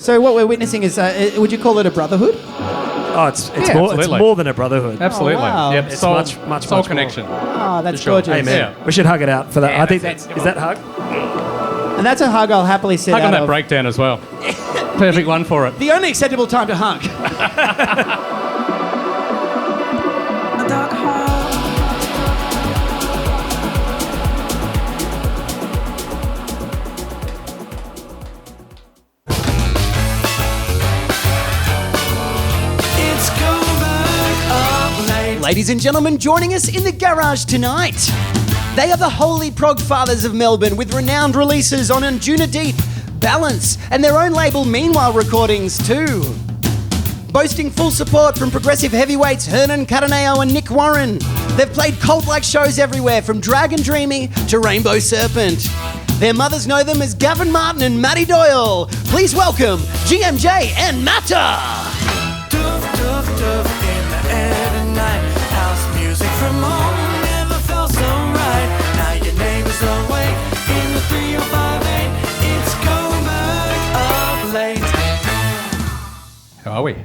So what we're witnessing is, would you call it a brotherhood? Oh, it's more than a brotherhood. Absolutely. Oh, wow. Yep. It's Soul, much soul more. connection. Oh, that's For sure. gorgeous. Amen. Yeah. We should hug it out for that. Yeah, I think that's is that hug? And that's a hug I'll happily sit Hug out on that of. breakdown as well. Perfect one for it. The only acceptable time to hug. Ladies and gentlemen, joining us in the garage tonight, they are the holy prog-fathers of Melbourne with renowned releases on Anjuna Deep, Balance, and their own label Meanwhile recordings too. Boasting full support from progressive heavyweights Hernan Cataneo and Nick Warren, they've played cult-like shows everywhere from Dragon Dreamy to Rainbow Serpent. Their mothers know them as Gavin Martin and Matty Doyle. Please welcome GMJ and Matter. From home never felt so right. Now your neighbors awake in the 3058. It's Coburg of late. How are we?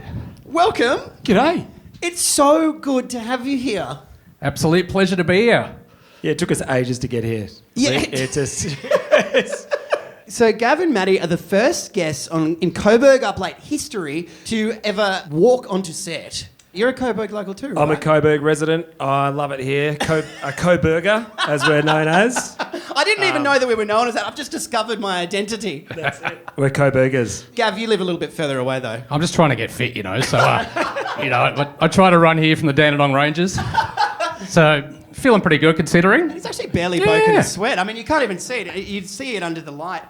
Welcome. G'day. It's so good to have you here. Absolute pleasure to be here. Yeah, it took us ages to get here. Yeah. It's just. So Gav and Matty are the first guests in Coburg Up Late history to ever walk onto set. You're a Coburg local too, right? I'm a Coburg resident. I love it here. A Coburger, as we're known as. I didn't even know that we were known as that. I've just discovered my identity. That's it. We're Coburgers. Gav, you live a little bit further away though. I'm just trying to get fit, so, I try to run here from the Dandenong Ranges. So, feeling pretty good considering. It's actually barely broken a sweat. I mean, you can't even see it. You'd see it under the light.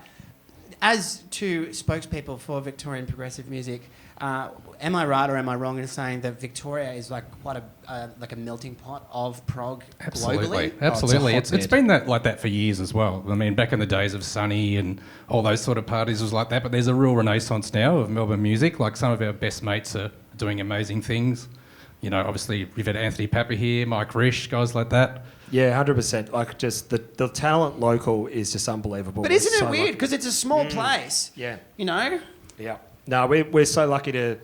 As two spokespeople for Victorian progressive music, am I right or am I wrong in saying that Victoria is like quite a melting pot of prog globally? Absolutely. It's been like that for years as well. I mean, back in the days of Sunny and all those sort of parties was like that, but there's a real renaissance now of Melbourne music. Like some of our best mates are doing amazing things. Obviously we've had Anthony Papa here, Mike Risch, guys like that. Yeah, 100%. Like, just the talent local is just unbelievable. But isn't it weird? Because it's a small place. Yeah. Yeah. No, we're so lucky to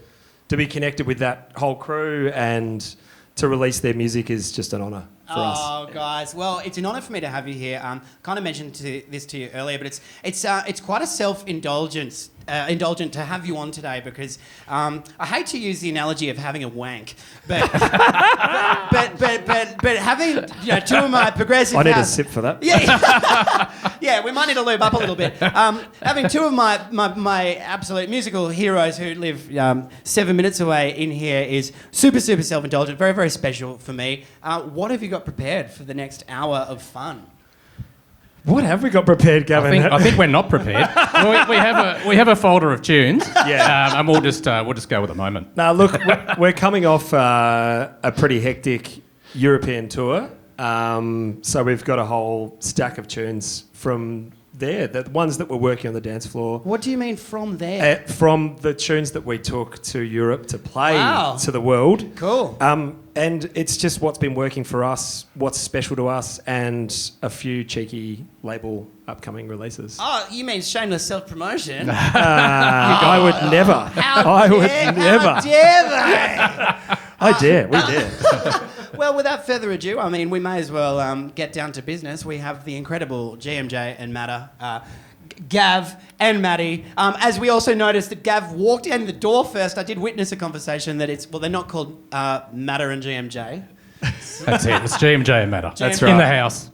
be connected with that whole crew, and to release their music is just an honour for us. Oh, guys. Well, it's an honour for me to have you here. Kind of mentioned this to you earlier, but it's quite a self-indulgence. Indulgent to have you on today because I hate to use the analogy of having a wank, but but having two of my progressive. I need a sip for that. Yeah, we might need to lube up a little bit. Having two of my absolute musical heroes who live 7 minutes away in here is super self-indulgent, very very special for me. What have you got prepared for the next hour of fun? What have we got prepared, Gavin? I think we're not prepared. we have a folder of tunes. Yeah. And we'll just go with the moment. Now, look, we're coming off a pretty hectic European tour, so we've got a whole stack of tunes from there, the ones that were working on the dance floor. What do you mean from there? From the tunes that we took to Europe to play to the world. Cool. And it's just what's been working for us, what's special to us, and a few cheeky label upcoming releases. Oh, you mean shameless self-promotion? I would never. I would never. How dare they? I dare. We dare. Well, without further ado, I mean, we may as well get down to business. We have the incredible GMJ and Matter, Gav and Matty. As we also noticed that Gav walked in the door first, I did witness a conversation that they're not called Matter and GMJ. That's it. It's GMJ and Matter. That's right. In the house.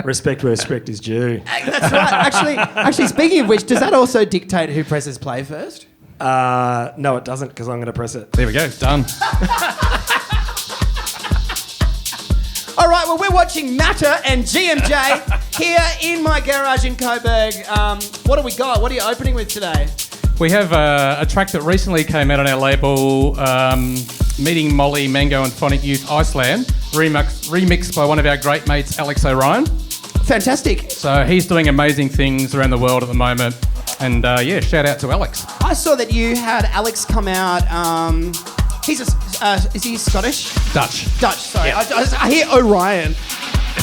Respect where respect is due. That's right. Actually, speaking of which, does that also dictate who presses play first? No, it doesn't, because I'm going to press it. There we go. Done. All right, well, we're watching Matter and GMJ here in my garage in Coburg. What do we got? What are you opening with today? We have a track that recently came out on our label, Meeting Molly, Mango and PHONIC Youth Iceland, remixed by one of our great mates, Alex O'Ryan. Fantastic. So he's doing amazing things around the world at the moment. And shout out to Alex. I saw that you had Alex come out. Is he Scottish? Dutch, sorry. Yeah. I hear Orion.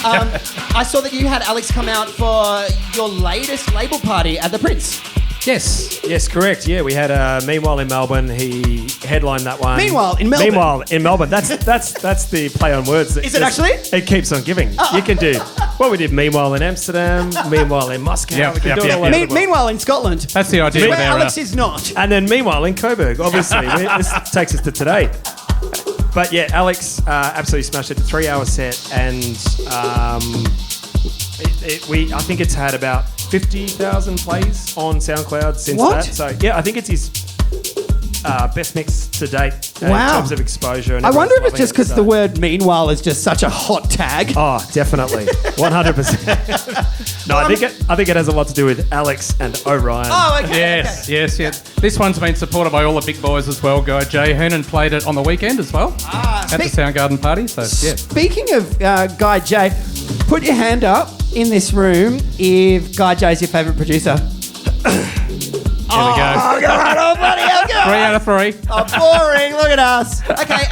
I saw that you had Alex come out for your latest label party at the Prince. Yes, correct. Yeah, we had Meanwhile in Melbourne. He headlined that one. Meanwhile in Melbourne. Meanwhile in Melbourne. That's the play on words. Is it actually? It keeps on giving. You can do. Well, we did Meanwhile in Amsterdam. Meanwhile in Moscow. Yep, we can yep, do it yep, all yep. over the world. Meanwhile in Scotland. That's the idea. Where there, Alex is not. And then Meanwhile in Coburg. Obviously, this takes us to today. But yeah, Alex absolutely smashed it. A 3-hour set, and I think it's had about 50,000 plays on SoundCloud since What? that. So yeah, I think it's his best mix to date in Wow. terms of exposure. And I wonder if everyone's it's just loving because the word meanwhile is just such a hot tag. Oh, definitely, 100%. No, I think it has a lot to do with Alex and Orion. Oh, okay. Yes. This one's been supported by all the big boys as well. Guy J. Hernan played it on the weekend as well at the Soundgarden party. So yeah. Speaking of Guy J, put your hand up in this room if Guy J is your favourite producer. There we go. Oh, God, oh, buddy, oh, God. 3 out of 3. Oh, boring. Look at us. Okay,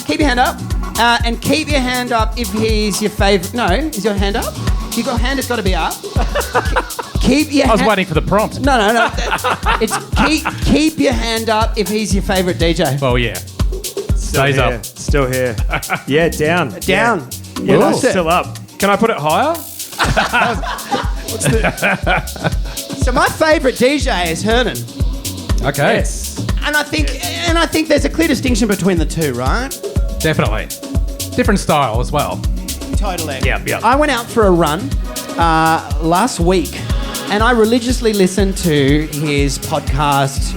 keep your hand up. And keep your hand up if he's your favourite. No, is your hand up? Your hand has got to be up. Keep your I was waiting for the prompt. No. It's keep your hand up if he's your favourite DJ. Well, yeah. Stays here. up. Still here. Yeah, down. Down. Yeah, Ooh. that's still up. Can I put it higher? So my favourite DJ is Hernan. Okay. Yes. And I think there's a clear distinction between the two, right? Definitely. Different style as well. Totally. Yeah. I went out for a run last week, and I religiously listened to his podcast.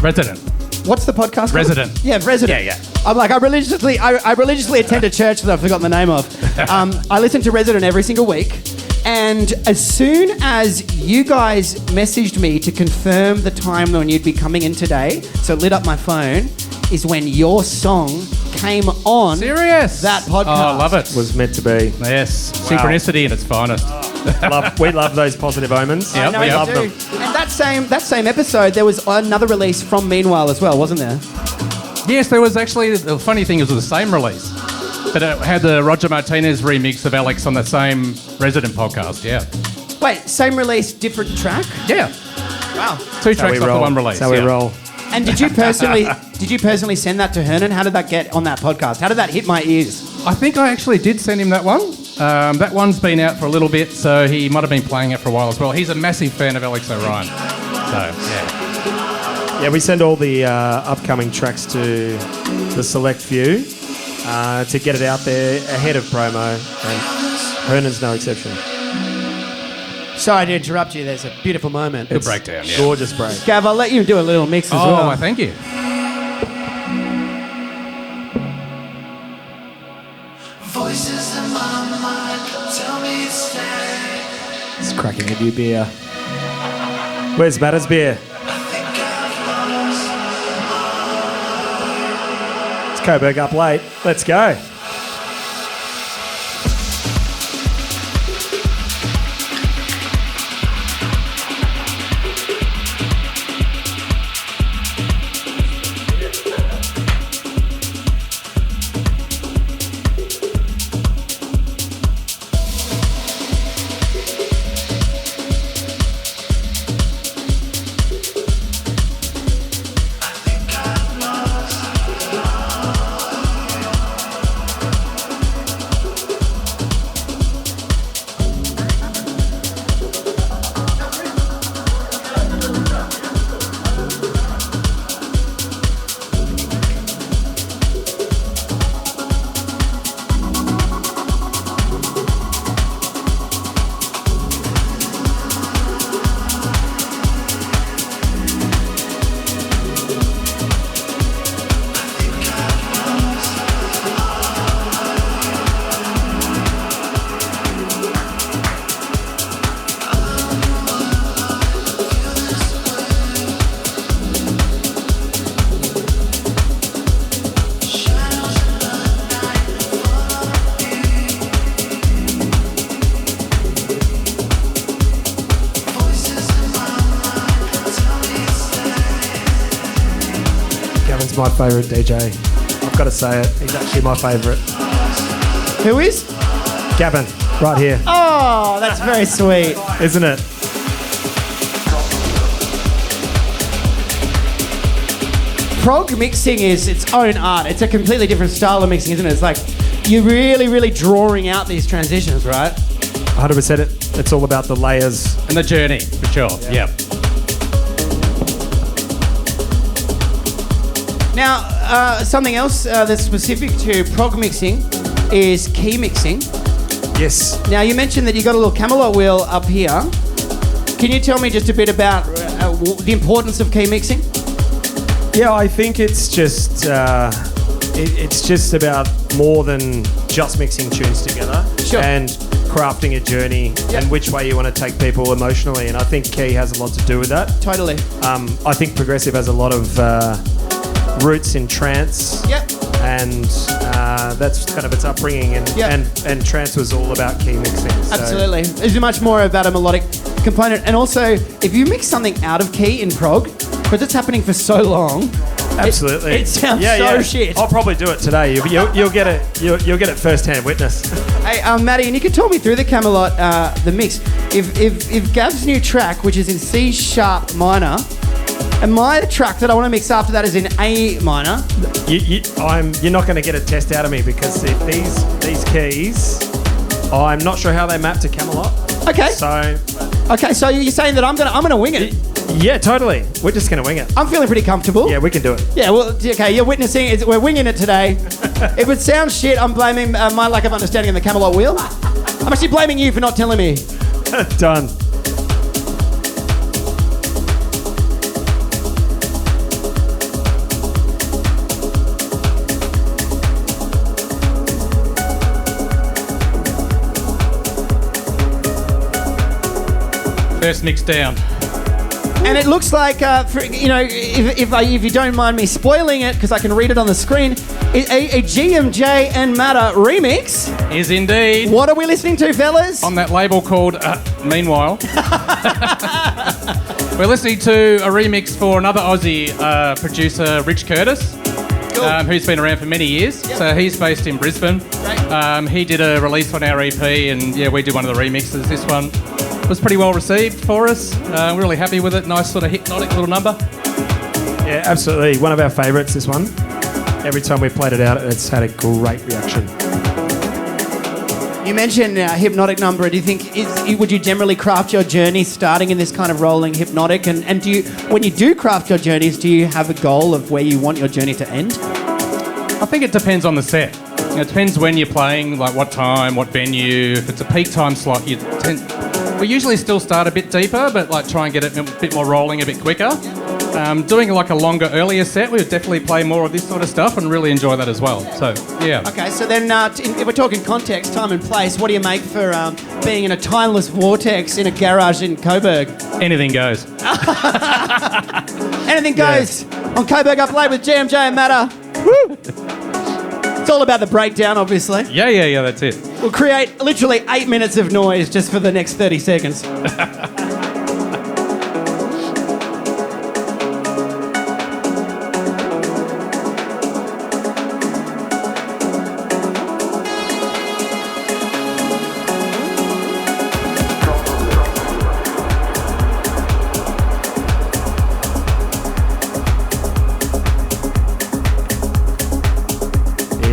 Resident. What's the podcast called? Resident. Yeah, Resident. Yeah. I'm like, I religiously attend a church that I've forgotten the name of. I listen to Resident every single week. And as soon as you guys messaged me to confirm the time when you'd be coming in today, so it lit up my phone, is when your song came on. Serious? That podcast. Oh, I love it. Was meant to be. Yes. Synchronicity in its finest. We love those positive omens. Yep, No, we you love do. them. And that same episode, there was another release from Meanwhile as well, wasn't there? Yes, there was actually, the funny thing is it was the same release. But it had the Roger Martinez remix of Alex on the same Resident podcast, yeah. Wait, same release, different track? Yeah. Wow. Two tracks off the one release. That's how we yeah. roll. And did you personally send that to Hernan? How did that get on that podcast? How did that hit my ears? I think I actually did send him that one. That one's been out for a little bit, so he might have been playing it for a while as well. He's a massive fan of Alex Orion. So, yeah. Yeah, we send all the upcoming tracks to the select few to get it out there ahead of promo, and Hernan's no exception. Sorry to interrupt you. There's a beautiful moment. Good breakdown, yeah. Gorgeous break. Gav, I'll let you do a little mix as well. Oh, thank you. Voices in my mind tell me to stay. It's cracking a new beer. Where's Matter's beer? It's Coburg up late. Let's go. My favourite DJ. I've got to say it. He's actually my favourite. Who is? Gavin, right here. Oh, that's very sweet. Isn't it? prog mixing is its own art. It's a completely different style of mixing, isn't it? It's like you're really, really drawing out these transitions, right? 100%. It's all about the layers. And the journey, for sure. Yeah. Now, something else that's specific to prog mixing is key mixing. Yes. Now, you mentioned that you got a little KAMILO wheel up here. Can you tell me just a bit about the importance of key mixing? Yeah, I think it's just it's just about more than just mixing tunes together and crafting a journey and which way you want to take people emotionally. And I think key has a lot to do with that. Totally. I think progressive has a lot of roots in trance. Yep. And that's kind of its upbringing. And trance was all about key mixing. So. Absolutely. It's much more about a melodic component. And also, if you mix something out of key in prog, because it's happening for so long, absolutely, it sounds so shit. I'll probably do it today. You'll get it. You'll get it first-hand witness. Hey, Matty, and you can talk me through the KAMILO, the mix. If Gav's new track, which is in C sharp minor, and my track that I want to mix after that is in A minor, you're not going to get a test out of me because these keys, I'm not sure how they map to Camelot. Okay. So you're saying that I'm gonna wing it? Yeah, totally. We're just going to wing it. I'm feeling pretty comfortable. Yeah, we can do it. Yeah, well, okay, you're witnessing it. We're winging it today. If it sounds shit, I'm blaming my lack of understanding of the KAMILO wheel. I'm actually blaming you for not telling me. Done. First mix down. And it looks like, if you don't mind me spoiling it, because I can read it on the screen, a GMJ and Matter remix. Is indeed. What are we listening to, fellas? On that label called Meanwhile. We're listening to a remix for another Aussie producer, Rich Curtis, who's been around for many years. Yep. So he's based in Brisbane. He did a release on our EP, and we did one of the remixes. This one was pretty well received for us. We're really happy with it. Nice sort of hypnotic little number. Yeah, absolutely. One of our favourites, this one. Every time we've played it out, it's had a great reaction. You mentioned hypnotic number. Do you think, would you generally craft your journey starting in this kind of rolling hypnotic? And do you, when you do craft your journeys, do you have a goal of where you want your journey to end? I think it depends on the set. It depends when you're playing, like what time, what venue. If it's a peak time slot, we usually still start a bit deeper, but like try and get it a bit more rolling a bit quicker. Doing like a longer, earlier set, we would definitely play more of this sort of stuff and really enjoy that as well. So, yeah. Okay, so then if we're talking context, time and place, what do you make for being in a timeless vortex in a garage in Coburg? Anything goes. Anything goes on Coburg Up Late with GMJ and Matter. Woo! It's all about the breakdown, obviously. Yeah, that's it. We'll create literally 8 minutes of noise just for the next 30 seconds.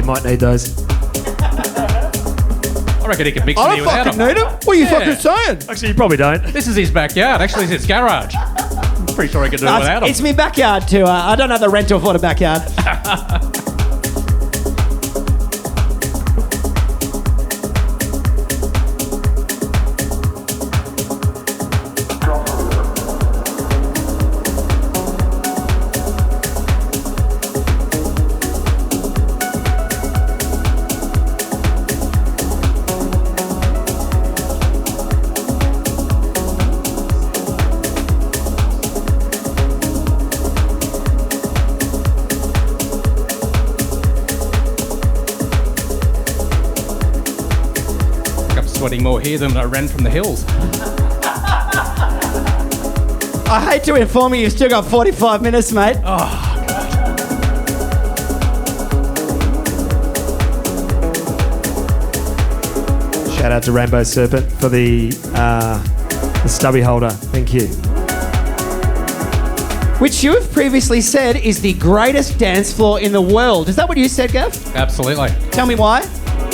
Might need those. I reckon he could mix I me without don't them. fucking need them. What are you fucking saying? Actually, you probably don't. This is his backyard. Actually, it's his garage. I'm pretty sure he could do it without them. It's my backyard too. I don't have the rental for the backyard. Sweating more here than I ran from the hills. I hate to inform you, you've still got 45 minutes, mate. Oh, God. Shout out to Rainbow Serpent for the stubby holder. Thank you. which you have previously said is the greatest dance floor in the world. Is that what you said, Gav? Absolutely. Tell me why.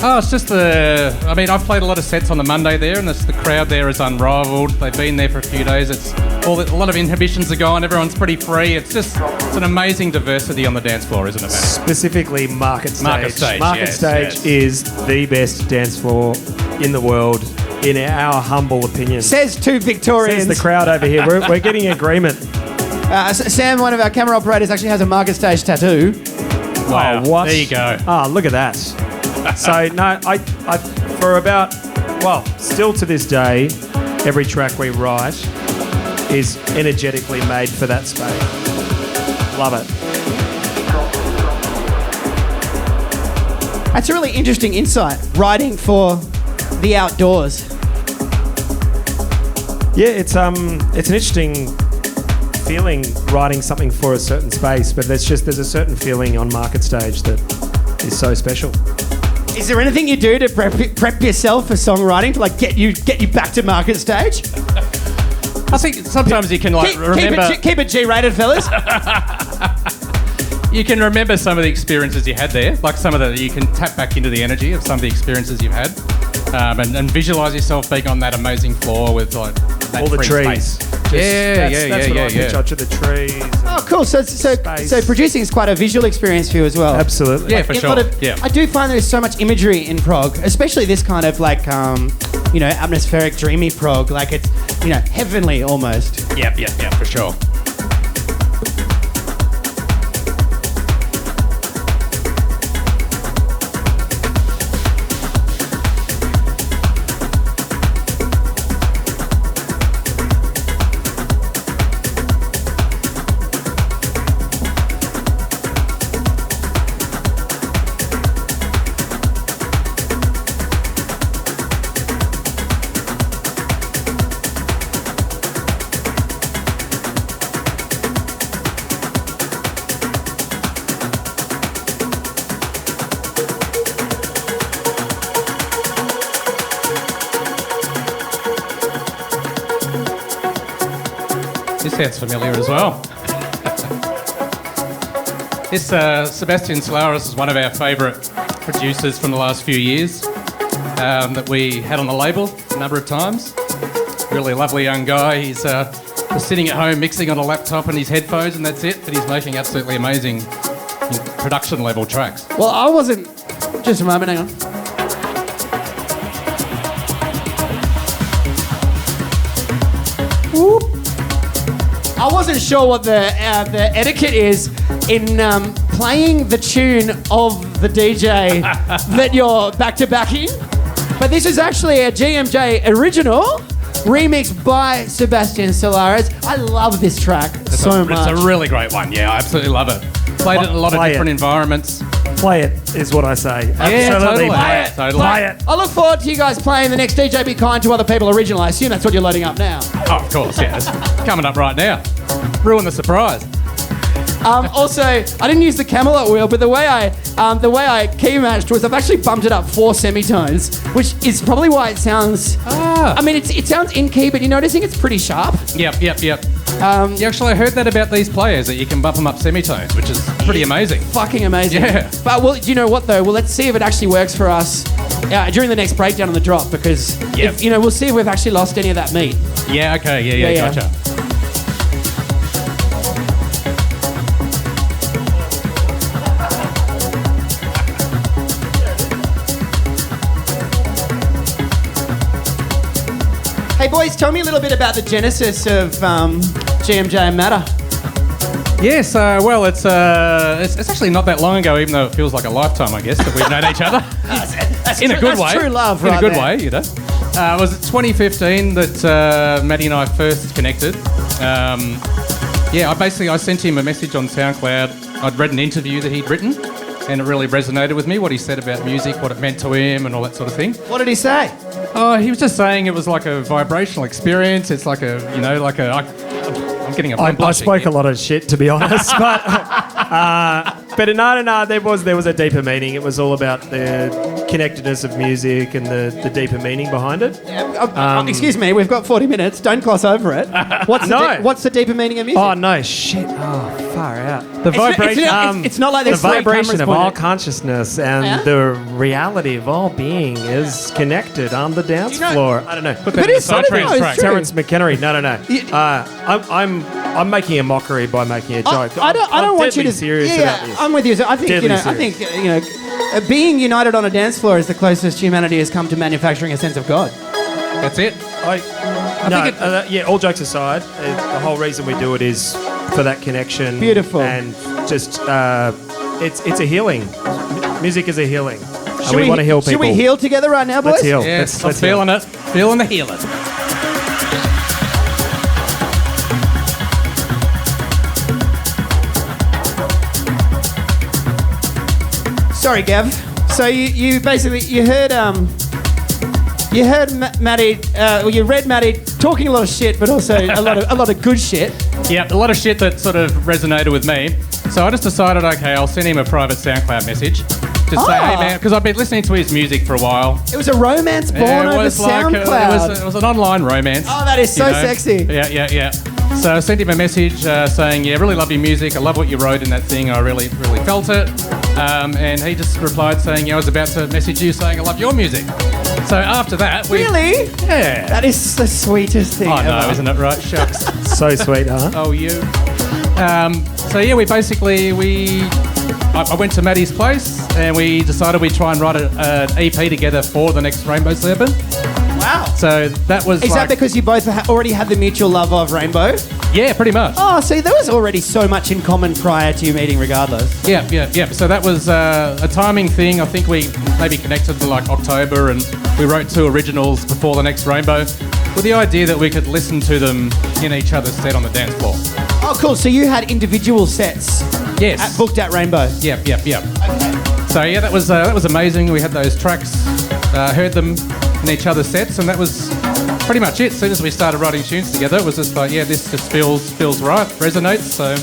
Oh, it's just I've played a lot of sets on the Monday there, and the crowd there is unrivaled. They've been there for a few days. A lot of inhibitions are gone. Everyone's pretty free. It's an amazing diversity on the dance floor, isn't it, Matty? Specifically, Market Stage. Market Stage, Stage is the best dance floor in the world, in our humble opinion. Says two Victorians. Says the crowd over here. We're getting agreement. Sam, one of our camera operators, actually has a Market Stage tattoo. Wow. Oh, what? There you go. Oh, look at that. So, no, I still to this day, every track we write is energetically made for that space. Love it. That's a really interesting insight, writing for the outdoors. Yeah, it's an interesting feeling writing something for a certain space, but there's a certain feeling on Market Stage that is so special. Is there anything you do to prep yourself for songwriting to get you back to Market Stage? I think sometimes you can remember. Keep it G-rated, fellas. You can remember some of the experiences you had there, you can tap back into the energy of some of the experiences you've had, and visualise yourself being on that amazing floor with that all the free trees. Space. That's what I picture the trees. Oh, cool. So producing is quite a visual experience for you as well. Absolutely. Yeah, for sure. I do find there's so much imagery in prog, especially this kind of atmospheric, dreamy prog. Like it's, heavenly almost. Yeah, for sure. This sounds familiar as well. This Sebastian Sellares is one of our favourite producers from the last few years that we had on the label a number of times. Really lovely young guy. He's just sitting at home mixing on a laptop and his headphones, and that's it. But he's making absolutely amazing production level tracks. Well, I wasn't. Just a moment, hang on. Whoop. I wasn't sure what the etiquette is in playing the tune of the DJ that you're back-to-backing. But this is actually a GMJ original remixed by Sebastian Sellares. I love this track so much. It's a really great one. Yeah, I absolutely love it. Played it in a lot of different environments. Play it is what I say. Yeah, absolutely. totally. Play it. Totally. Play it. I look forward to you guys playing the next DJ Be Kind to Other People original. I assume that's what you're loading up now. Oh, of course, yeah. It's coming up right now. Ruin the surprise. Also, I didn't use the KAMILO wheel, but the way I key matched was I've actually bumped it up 4 semitones, which is probably why it sounds. I mean, it sounds in key, but you're noticing it's pretty sharp. Yep. Actually, I heard that about these players, that you can bump them up semitones, which is pretty amazing. Fucking amazing. Yeah. But well, do you know what though? Well, let's see if it actually works for us during the next breakdown on the drop, because we'll see if we've actually lost any of that meat. Yeah. Okay. Yeah. Gotcha. Hey boys, tell me a little bit about the genesis of GMJ Matter. Yes, well, it's actually not that long ago, even though it feels like a lifetime, I guess, that we've known each other. In a good way. True love, in right a good there. way, you know. It was 2015 that Matty and I first connected. I sent him a message on SoundCloud. I'd read an interview that he'd written, and it really resonated with me, what he said about music, what it meant to him, and all that sort of thing. What did he say? Oh, he was just saying it was like a vibrational experience. It's like I'm getting I spoke a lot of shit, to be honest, but no, there was a deeper meaning. It was all about the connectedness of music and the deeper meaning behind it. Excuse me, we've got 40 minutes. Don't gloss over it. What's the deeper meaning of music? Oh no, shit! Oh, far out. The It's vibration. it's not like there's the three vibration cameras of pointed all at- consciousness and Yeah? the reality of all being is connected on the dance You know- floor. I don't know. Put that in it's the not Psytrance about- it's track. true. Terence McHenry. No. I'm making a mockery by making a joke. I don't want you to. serious about this. I'm with you. So I think Deadly I think being united on a dance floor is the closest humanity has come to manufacturing a sense of God. That's it. All jokes aside, the whole reason we do it is for that connection. Beautiful. And just, it's a healing. Music is a healing. And we want to heal people. Should we heal together right now, boys? Let's heal. Yes, Let's I'm feeling it. Feeling the healing. Sorry, Gav. So you basically heard Matty. You read Matty talking a lot of shit, but also a lot of good shit. Yeah, a lot of shit that sort of resonated with me. So I just decided, okay, I'll send him a private SoundCloud message. Just say, hey man, because I've been listening to his music for a while. It was a romance born over SoundCloud. It was an online romance. Oh, that is so sexy. Yeah. So I sent him a message saying, yeah, really love your music. I love what you wrote in that thing. I really felt it. And he just replied saying, yeah, I was about to message you saying I love your music. So after that, Really? Yeah. That is the sweetest thing I know, ever. isn't it? Right? Shucks. So sweet, huh? Oh, you. So yeah, I went to Matty's place and we decided we'd try and write an EP together for the next Rainbow Serpent. Wow. So that was Is that because you both already had the mutual love of Rainbow? yeah, pretty much. Oh, see, there was already so much in common prior to you meeting regardless. Yeah. So that was a timing thing. I think we maybe connected in like October and we wrote 2 originals before the next Rainbow with the idea that we could listen to them in each other's set on the dance floor. Oh, cool. So you had individual sets Yes. booked at Rainbow. Yep. So yeah, that was amazing. We had those tracks, heard them in each other's sets, and that was pretty much it. As soon as we started writing tunes together, it was just like, yeah, this just feels right, resonates. So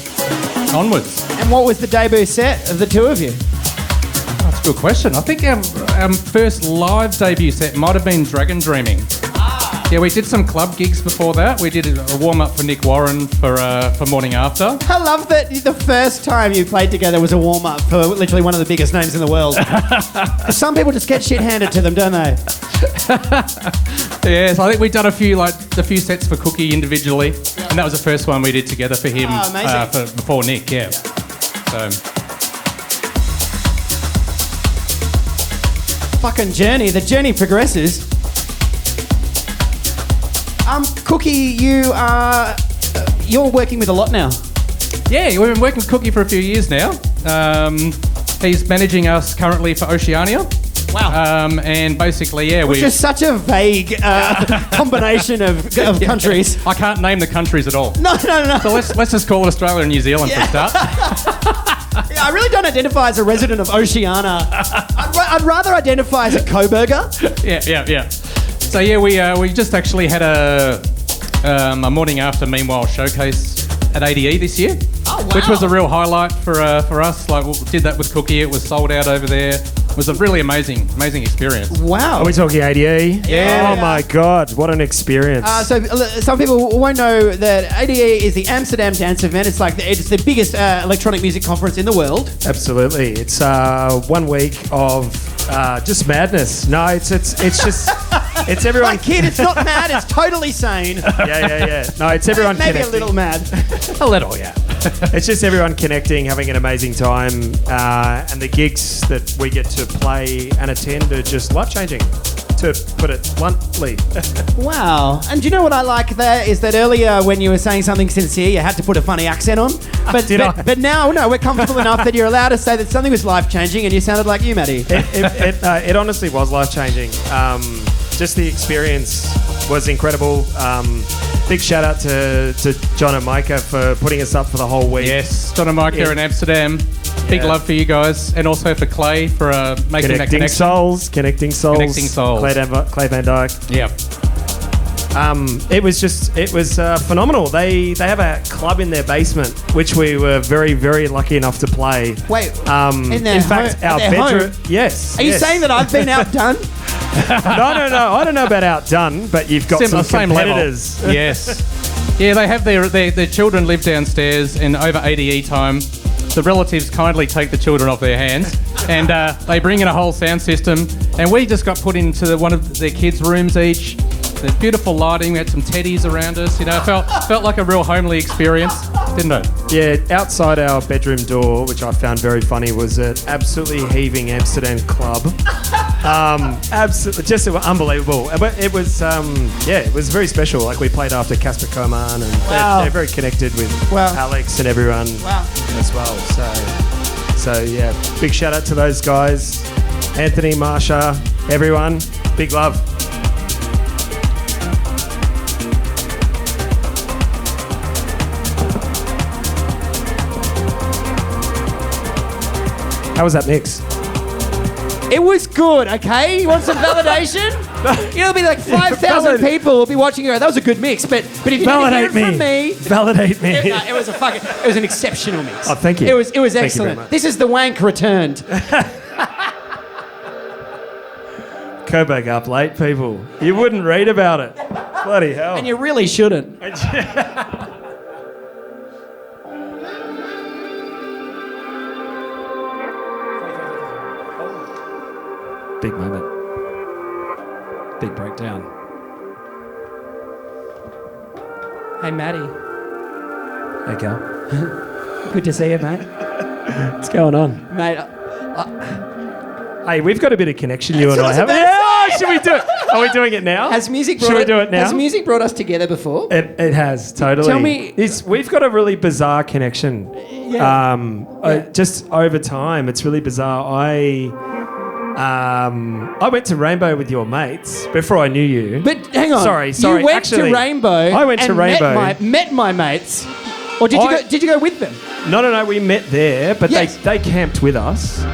onwards. And what was the debut set of the two of you? That's a good question. I think our first live debut set might have been Dragon Dreaming. Yeah, we did some club gigs before that. We did a warm-up for Nick Warren for Morning After. I love that the first time you played together was a warm-up for literally one of the biggest names in the world. Some people just get shit handed to them, don't they? Yeah, so I think we'd done a few sets for Cookie individually, and that was the first one we did together for him amazing. before Nick, yeah. So Fucking journey. The journey progresses. Cookie, you're working with a lot now. yeah, we've been working with Cookie for a few years now. He's managing us currently for Oceania. Wow. And basically, yeah, Which is such a vague combination of countries. I can't name the countries at all. No. So let's just call it Australia and New Zealand for a start. Yeah, I really don't identify as a resident of Oceania. I'd rather identify as a Coburger. Yeah. So yeah, we just actually had a Morning After Meanwhile showcase at ADE this year, which was a real highlight for us. Like we did that with Cookie. It was sold out over there. It was a really amazing experience. Wow. Are we talking ADE? Yeah. Oh my God, what an experience. So some people won't know that ADE is the Amsterdam Dance Event. It's the biggest electronic music conference in the world. Absolutely. It's 1 week of just madness. No, it's just it's everyone. My kid, it's not mad. It's totally sane. Yeah. No, it's everyone Maybe connecting. a little mad. A little, yeah. It's just everyone connecting, having an amazing time, and the gigs that we get to play and attend are just life-changing, to put it bluntly. Wow. And do you know what I like there is that earlier when you were saying something sincere, you had to put a funny accent on. But now, no, we're comfortable enough that you're allowed to say that something was life-changing and you sounded like you, Matty. It honestly was life-changing. Just the experience was incredible. Big shout out to John and Micah for putting us up for the whole week. Yes, John and Micah in Amsterdam. Big love for you guys, and also for Clay for making that connection. Connecting souls. Connecting souls. Clay Van Dyke. Yeah. It was phenomenal. They have a club in their basement, which we were very, very lucky enough to play. Wait, in fact, our bedroom. Home? Yes. Are you saying that I've been outdone? No. I don't know about outdone, but you've got some same competitors. level. Yes. Yeah, they have their children live downstairs, and over ADE time, the relatives kindly take the children off their hands, and they bring in a whole sound system, and we just got put into one of their kids' rooms each. There's beautiful lighting. We had some teddies around us. You know, felt like a real homely experience, didn't it? Yeah, outside our bedroom door, which I found very funny, was an absolutely heaving Amsterdam club. Absolutely, just unbelievable. But it was, it was very special. Like we played after Casper Coman, and they're very connected with Alex and everyone as well. So yeah, big shout out to those guys, Anthony, Marsha, everyone. Big love. How was that mix? It was good, okay? You want some validation? It'll be like 5,000 people will be watching you go, that was a good mix, but if you didn't hear it from me... Validate me. It was an exceptional mix. Oh, thank you. It was Thank you very excellent. much. This is the wank returned. Coburg up late, people. You wouldn't read about it. Bloody hell. And you really shouldn't. Big moment. Big breakdown. Hey, Matty. Hey, Gal. Good to see you, mate. What's going on? Mate, Hey, we've got a bit of connection, you and I, haven't we? Yeah, should we do it? Are we doing it now? has music Should we do it now? Has music brought us together before? It has, totally. Tell me- We've got a really bizarre connection. Yeah. Just over time, it's really bizarre. I went to Rainbow with your mates before I knew you. But hang on. Sorry. You went Actually, to Rainbow. I went to and Rainbow. Met my mates. Or did you go with them? No. We met there, but Yes. they camped with us.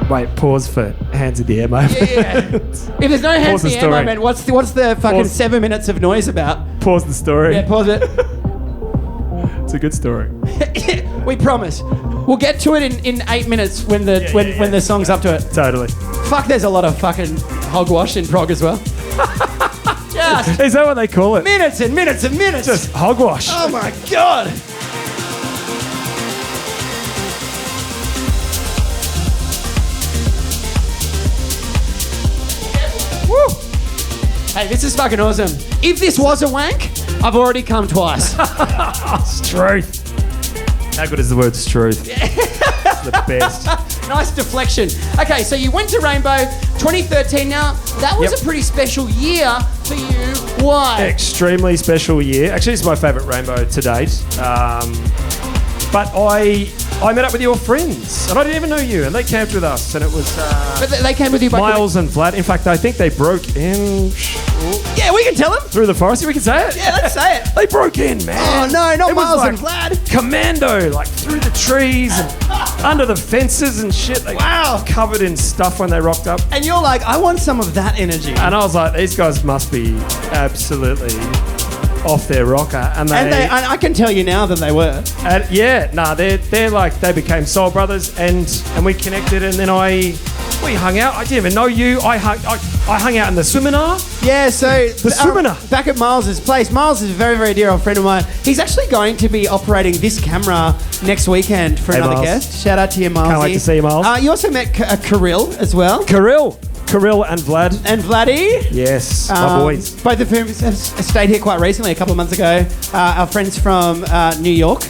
Wait, pause for hands in the air moment. Yeah. If there's no hands Pause in the the air story. moment, what's the fucking Pause. 7 minutes of noise about? Pause the story. Yeah, pause it. It's a good story. We promise. We'll get to it in 8 minutes when the song's up to it. Totally. Fuck, there's a lot of fucking hogwash in prog as well. Just Is that what they call it? minutes and minutes and minutes. Just hogwash. Oh my god. Woo. Hey, this is fucking awesome. If this was a wank, I've already come twice. Struth. How good is the word struth? It's the best. Nice deflection. Okay, so you went to Rainbow 2013. Now, that was Yep. a pretty special year for you. Why? Extremely special year. Actually, it's my favourite Rainbow to date. But I met up with your friends, and I didn't even know you, and they camped with us, and it was But they came with you by... Miles and Vlad. In fact, I think they broke in Yeah, we can tell them. through the forest. We can say it. Yeah, let's say it. They broke in, man. Oh, no, not It was Miles like and Vlad. Commando, like through the trees and under the fences and shit. They Wow. covered in stuff when they rocked up. And you're like, I want some of that energy. And I was like, these guys must be absolutely off their rocker. And I can tell you now that they were. they're like, they became soul brothers, and we connected, and then we hung out. I didn't even know you. I hung out in the seminar. Yeah, so seminar. back at Miles's place. Miles is a very, very dear old friend of mine. He's actually going to be operating this camera next weekend for another Miles. guest. Shout out to you, Miles. Can't wait to see you, Miles. You also met Kirill as well. Kirill and Vlad. And Vladdy. Yes, my boys. Both of whom have stayed here quite recently, a couple of months ago. Our friends from New York.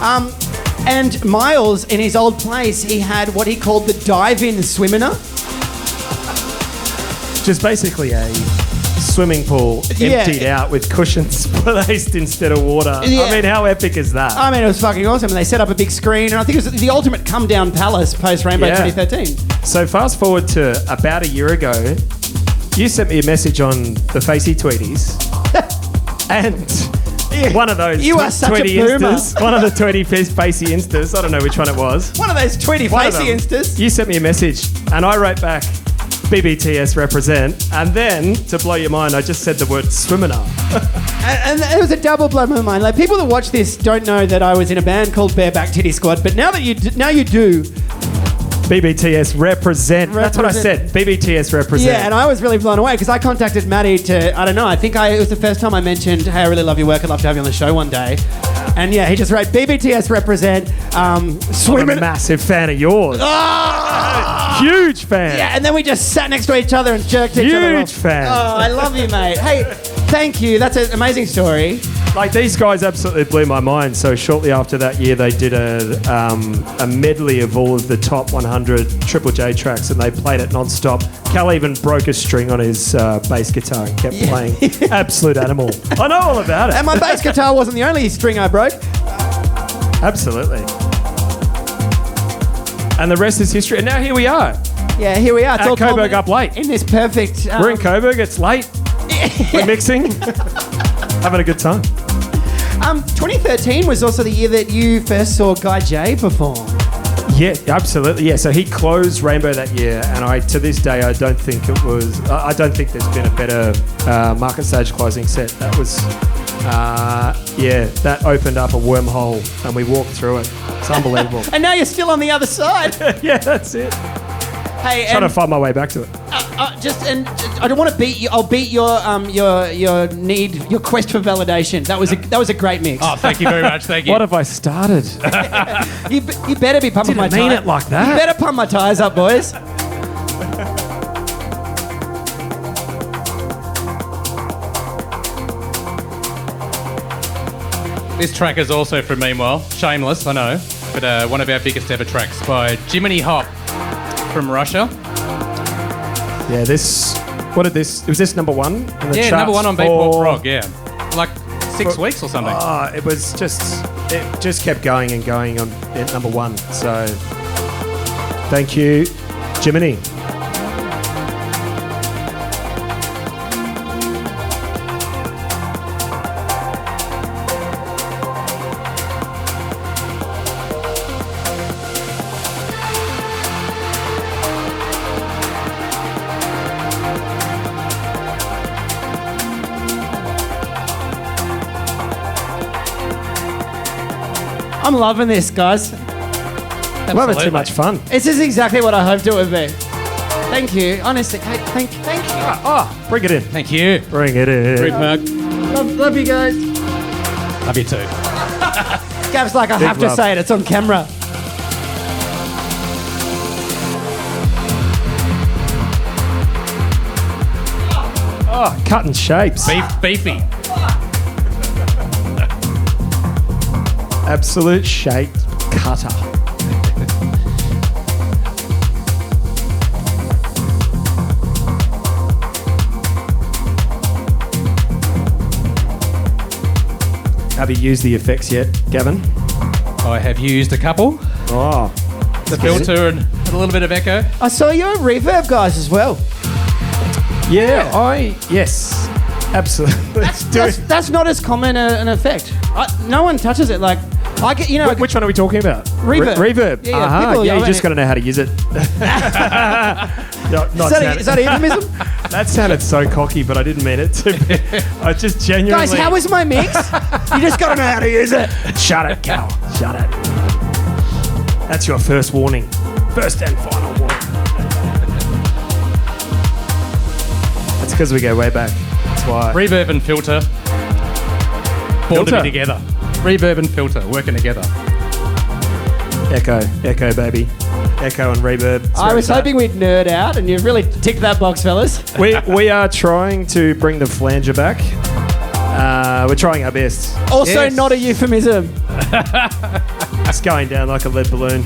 And Miles, in his old place, he had what he called the dive-in swimming-er. Just basically a swimming pool emptied out with cushions placed instead of water. Yeah. I mean, how epic is that? I mean, it was fucking awesome. And they set up a big screen, and I think it was the ultimate come-down palace post-Rainbow 2013. So fast forward to about a year ago, you sent me a message on the Facey Tweeties, and one of those You are such a Tweety boomer. Instas, one of the Tweety Facey Instas, I don't know which one it was. One of those Tweety One of Facey them. instas. You sent me a message, and I wrote back, BBTS represent. And then, to blow your mind, I just said the word swimmina. And it was a double blow my mind. Like, people that watch this don't know that I was in a band called Bareback Titty Squad, but now you do. BBTS represent. That's what I said. BBTS represent. Yeah, and I was really blown away because I contacted Matty to, I don't know, it was the first time I mentioned, hey, I really love your work, I'd love to have you on the show one day. And yeah, he just wrote, BBTS represent, I'm swimming. a massive fan of yours. Huge fan. Yeah, and then we just sat next to each other and jerked each other off. Huge fan. Oh, I love you, mate. Hey, thank you. That's an amazing story. Like, these guys absolutely blew my mind. So shortly after that year, they did a medley of all of the top 100 Triple J tracks, and they played it non-stop. Cal even broke a string on his bass guitar and kept playing. Absolute animal. I know all about it. And my bass guitar wasn't the only string I broke. Absolutely. And the rest is history. And now here we are. Yeah, here we are. It's At all Coburg up late. in this perfect... We're in Coburg. It's late. We're mixing. Having a good time. 2013 was also the year that you first saw Guy J perform. Yeah, absolutely. Yeah, so he closed Rainbow that year, and to this day, I don't think there's been a better market stage closing set. That was, that opened up a wormhole, and we walked through it. It's unbelievable. And now you're still on the other side. Yeah, that's it. Hey, Trying to find my way back to it. I don't want to beat you. I'll beat your quest for validation. That was a great mix. Oh, thank you very much. Thank you. What have I started? You better be pumping my tires. Didn't mean it like that. You better pump my tires up, boys. This track is also from Meanwhile. Shameless, I know, but one of our biggest ever tracks by JIMINY Hop from Russia. Yeah, it was this number one? In the Yeah, charts number one on for- Beatport Prog, yeah. Like 6 weeks or something. It just kept going and going on at number one. So, thank you, Jiminy. I'm loving this, guys. I'm having too much fun. This is exactly what I hoped it would be. Thank you. Honestly, hey, thank you. Bring it in. Thank you. Bring it in. Big mug. Love you guys. Love you too. Gav's like, I have to love. say it. It's on camera. Oh, cutting shapes. Beefy. Absolute shape cutter. Have you used the effects yet, Gavin? I have used a couple. Oh, The filter and a little bit of echo. I saw you at Reverb, guys, as well. yes, absolutely. That's not as common an effect. No one touches it. Like, I get, you know. Which one are we talking about? Reverb. Reverb. Yeah, people, you just got to know how to use it. Is that euphemism? That sounded so cocky, but I didn't mean it to be. I just genuinely... Guys, how was my mix? You just got to know how to use it. Shut it, Cal. Shut it. That's your first warning. First and final warning. That's because we go way back. That's why. Reverb and filter. Born to be together. Reverb and filter working together. Echo, baby. Echo and reverb. I was hoping we'd nerd out, and you've really ticked that box, fellas. We are trying to bring the flanger back. We're trying our best. Also, Yes. not a euphemism. It's going down like a lead balloon.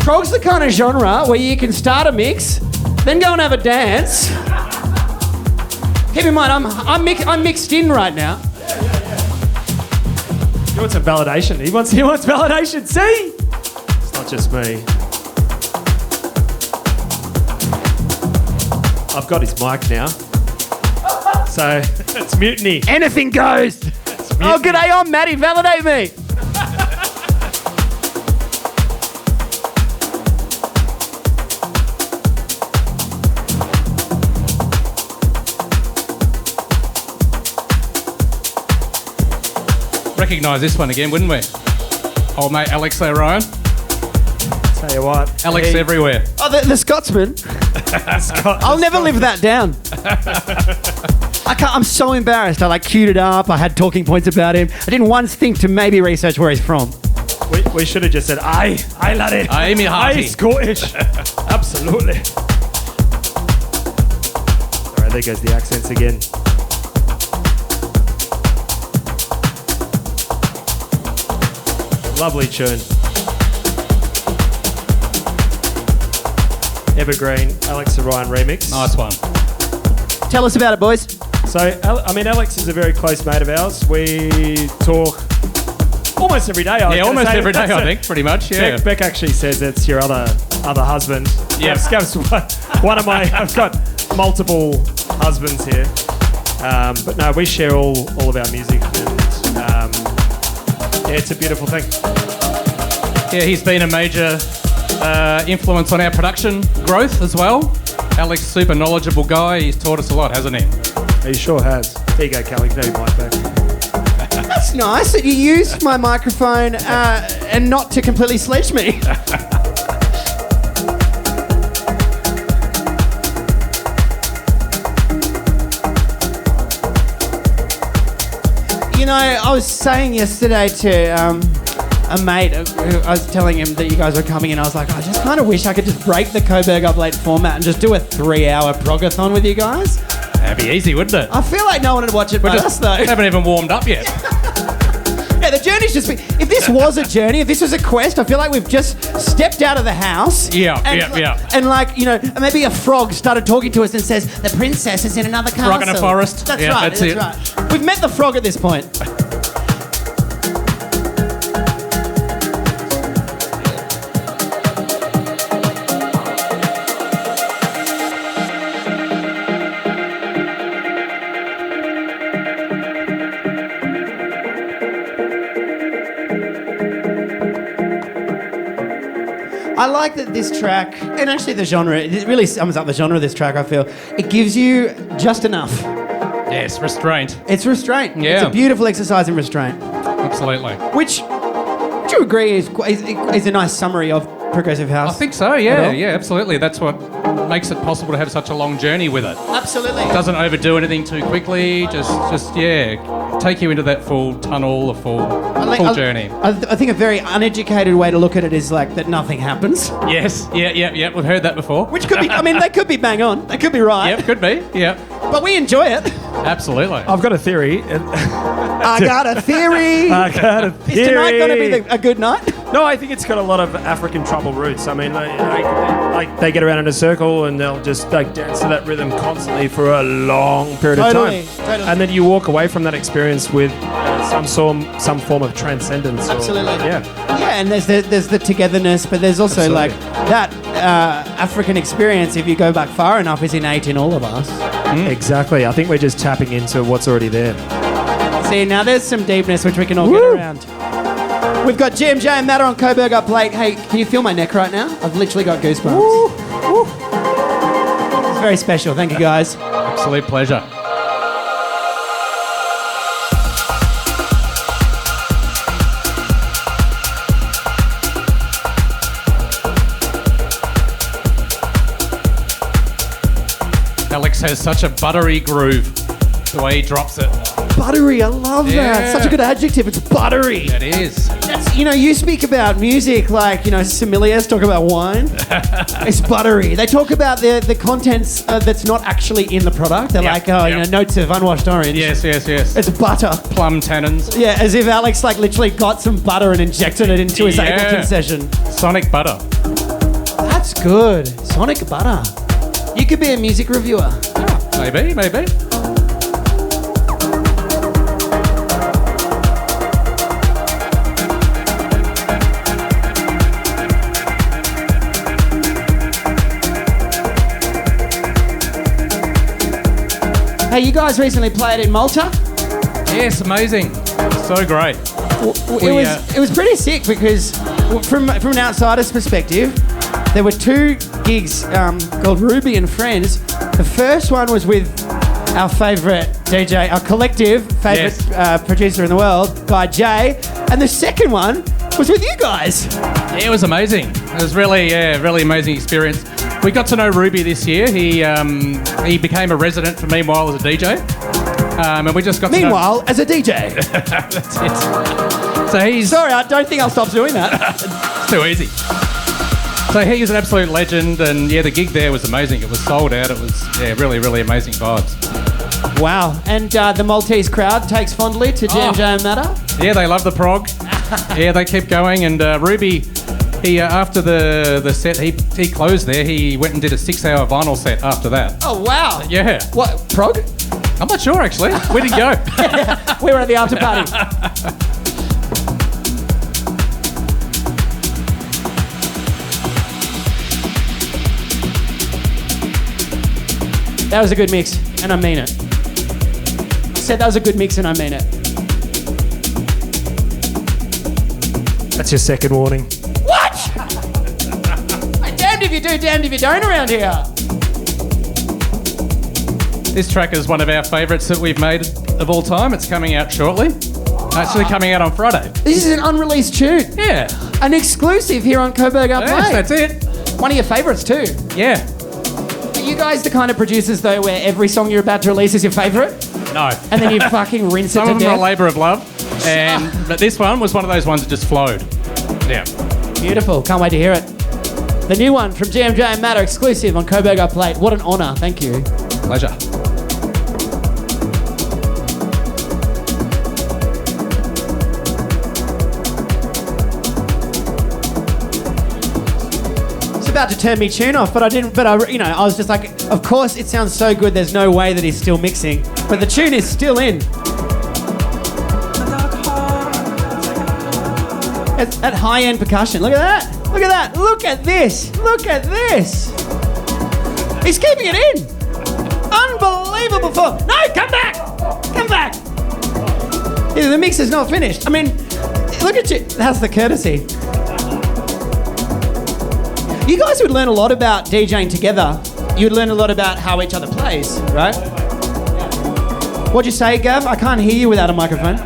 Prog's the kind of genre where you can start a mix, then go and have a dance. Keep in mind, I'm mixed in right now. He wants some validation. He wants validation. See? It's not just me. I've got his mic now. So it's mutiny. Anything goes. Oh, g'day, I'm Matty. Validate me. Recognise this one again, wouldn't we? Old mate Alex there, Ryan. Tell you what. Alex everywhere. Oh, the Scotsman. I'll never live that down. I'm so embarrassed. I queued it up. I had talking points about him. I didn't once think to maybe research where he's from. We should have just said, aye, laddie. Aye, me hearty. Aye, Scottish. Absolutely. All right, there goes the accents again. Lovely tune. Evergreen, Alex and Ryan remix. Nice one. Tell us about it, boys. So, Alex is a very close mate of ours. We talk almost every day. Almost every day, I think, pretty much. Yeah. Beck actually says it's your other husband. Yeah. One of my. I've got multiple husbands here, but no, we share all of our music, and it's a beautiful thing. Yeah, he's been a major influence on our production growth as well. Alex, super knowledgeable guy. He's taught us a lot, hasn't he? He sure has. There you go, Kelly. There you mic back. That's nice that you used my microphone and not to completely sledge me. You know, I was saying yesterday to a mate, I was telling him that you guys were coming in. I was like, I just kind of wish I could just break the Coburg Up Late format and just do a 3-hour progathon with you guys. That'd be easy, wouldn't it? I feel like no one would watch it but us, though. Haven't even warmed up yet. Yeah, the journey's just been... If this was a journey, if this was a quest, I feel like we've just stepped out of the house. Yeah. And maybe a frog started talking to us and says, the princess is in another castle. Frog in a forest. That's Yeah, right, that's that's it. right. We've met the frog at this point. I like that this track, and actually the genre, it really sums up the genre of this track, I feel. It gives you just enough. Yes, restraint. It's restraint. Yeah. It's a beautiful exercise in restraint. Absolutely. Which, do you agree, is a nice summary of progressive house? I think so, At yeah. all? Yeah, absolutely. That's what makes it possible to have such a long journey with it. Absolutely. Doesn't overdo anything too quickly, just take you into that full tunnel, full journey. I think a very uneducated way to look at it is like that nothing happens. Yes, yeah, we've heard that before. Which could be, they could be bang on. They could be right. Yep, could be, yeah. But we enjoy it. Absolutely. I've got a theory. I got a theory. Is tonight going to be a good night? No, I think it's got a lot of African tribal roots. I mean, they get around in a circle and they'll just dance to that rhythm constantly for a long period of time. Totally. And then you walk away from that experience with some form of transcendence. Absolutely. Yeah, and there's the togetherness, but there's also Absolutely. like that African experience, if you go back far enough, is innate in all of us. Exactly. I think we're just tapping into what's already there. See, now there's some deepness which we can all get around. We've got GMJ Matter on Coburg Up Late. Hey, can you feel my neck right now? I've literally got goosebumps. It's very special. Thank you, guys. Absolute pleasure. Alex has such a buttery groove, the way he drops it. Buttery, I love that. Yeah. Such a good adjective. It's buttery. It is. That's, you speak about music like, sommeliers talk about wine. It's buttery. They talk about the contents that's not actually in the product. They're Yep, like, notes of unwashed orange. Yes. It's butter. Plum tannins. Yeah, as if Alex literally got some butter and injected it into his Ableton session. Sonic butter. That's good. Sonic butter. You could be a music reviewer. Maybe. Hey, you guys recently played in Malta. Yes, amazing. So great. It was pretty sick because from an outsider's perspective, there were 2 gigs called Ruby and Friends. The first one was with our favourite DJ, our collective favourite producer in the world, Guy J, and the second one was with you guys. Yeah, it was amazing. It was really amazing experience. We got to know Ruby this year. He became a resident for Meanwhile as a DJ. And we just got Meanwhile, as a DJ. That's it. So he's... Sorry, I don't think I'll stop doing that. It's too easy. So he's an absolute legend, and the gig there was amazing. It was sold out. It was really amazing vibes. Wow. And the Maltese crowd takes fondly to GMJ Matter. Yeah, they love the prog. Yeah, they keep going. And Ruby, he after the set, he closed there. He went and did a 6-hour vinyl set after that. Oh, wow. Yeah. What, prog? I'm not sure, actually. We didn't go. We were at the after party. That was a good mix, and I mean it. I said that was a good mix, and I mean it. That's your second warning. What? Damned if you do, damned if you don't around here. This track is one of our favourites that we've made of all time. It's coming out shortly. Actually coming out on Friday. This is an unreleased tune. Yeah. An exclusive here on Coburg Up Yes, Play. that's it. One of your favourites too. Yeah. Are you guys the kind of producers though where every song you're about to release is your favourite? No. And then you fucking rinse it Some to of them are a death? labour of love. But this one was one of those ones that just flowed. Yeah. Beautiful. Can't wait to hear it. The new one from GMJ Matter, exclusive on Coburg Up Plate. What an honour. Thank you. Pleasure. About to turn me tune off, but I didn't. But I was just like, of course, it sounds so good. There's no way that he's still mixing, but the tune is still in. At high-end percussion. Look at that. Look at that. Look at this. Look at this. He's keeping it in. Unbelievable form. No, come back. Come back. Yeah, the mix is not finished. I mean, look at you. That's the courtesy. You guys would learn a lot about DJing together. You'd learn a lot about how each other plays, right? What'd you say, Gav? I can't hear you without a microphone.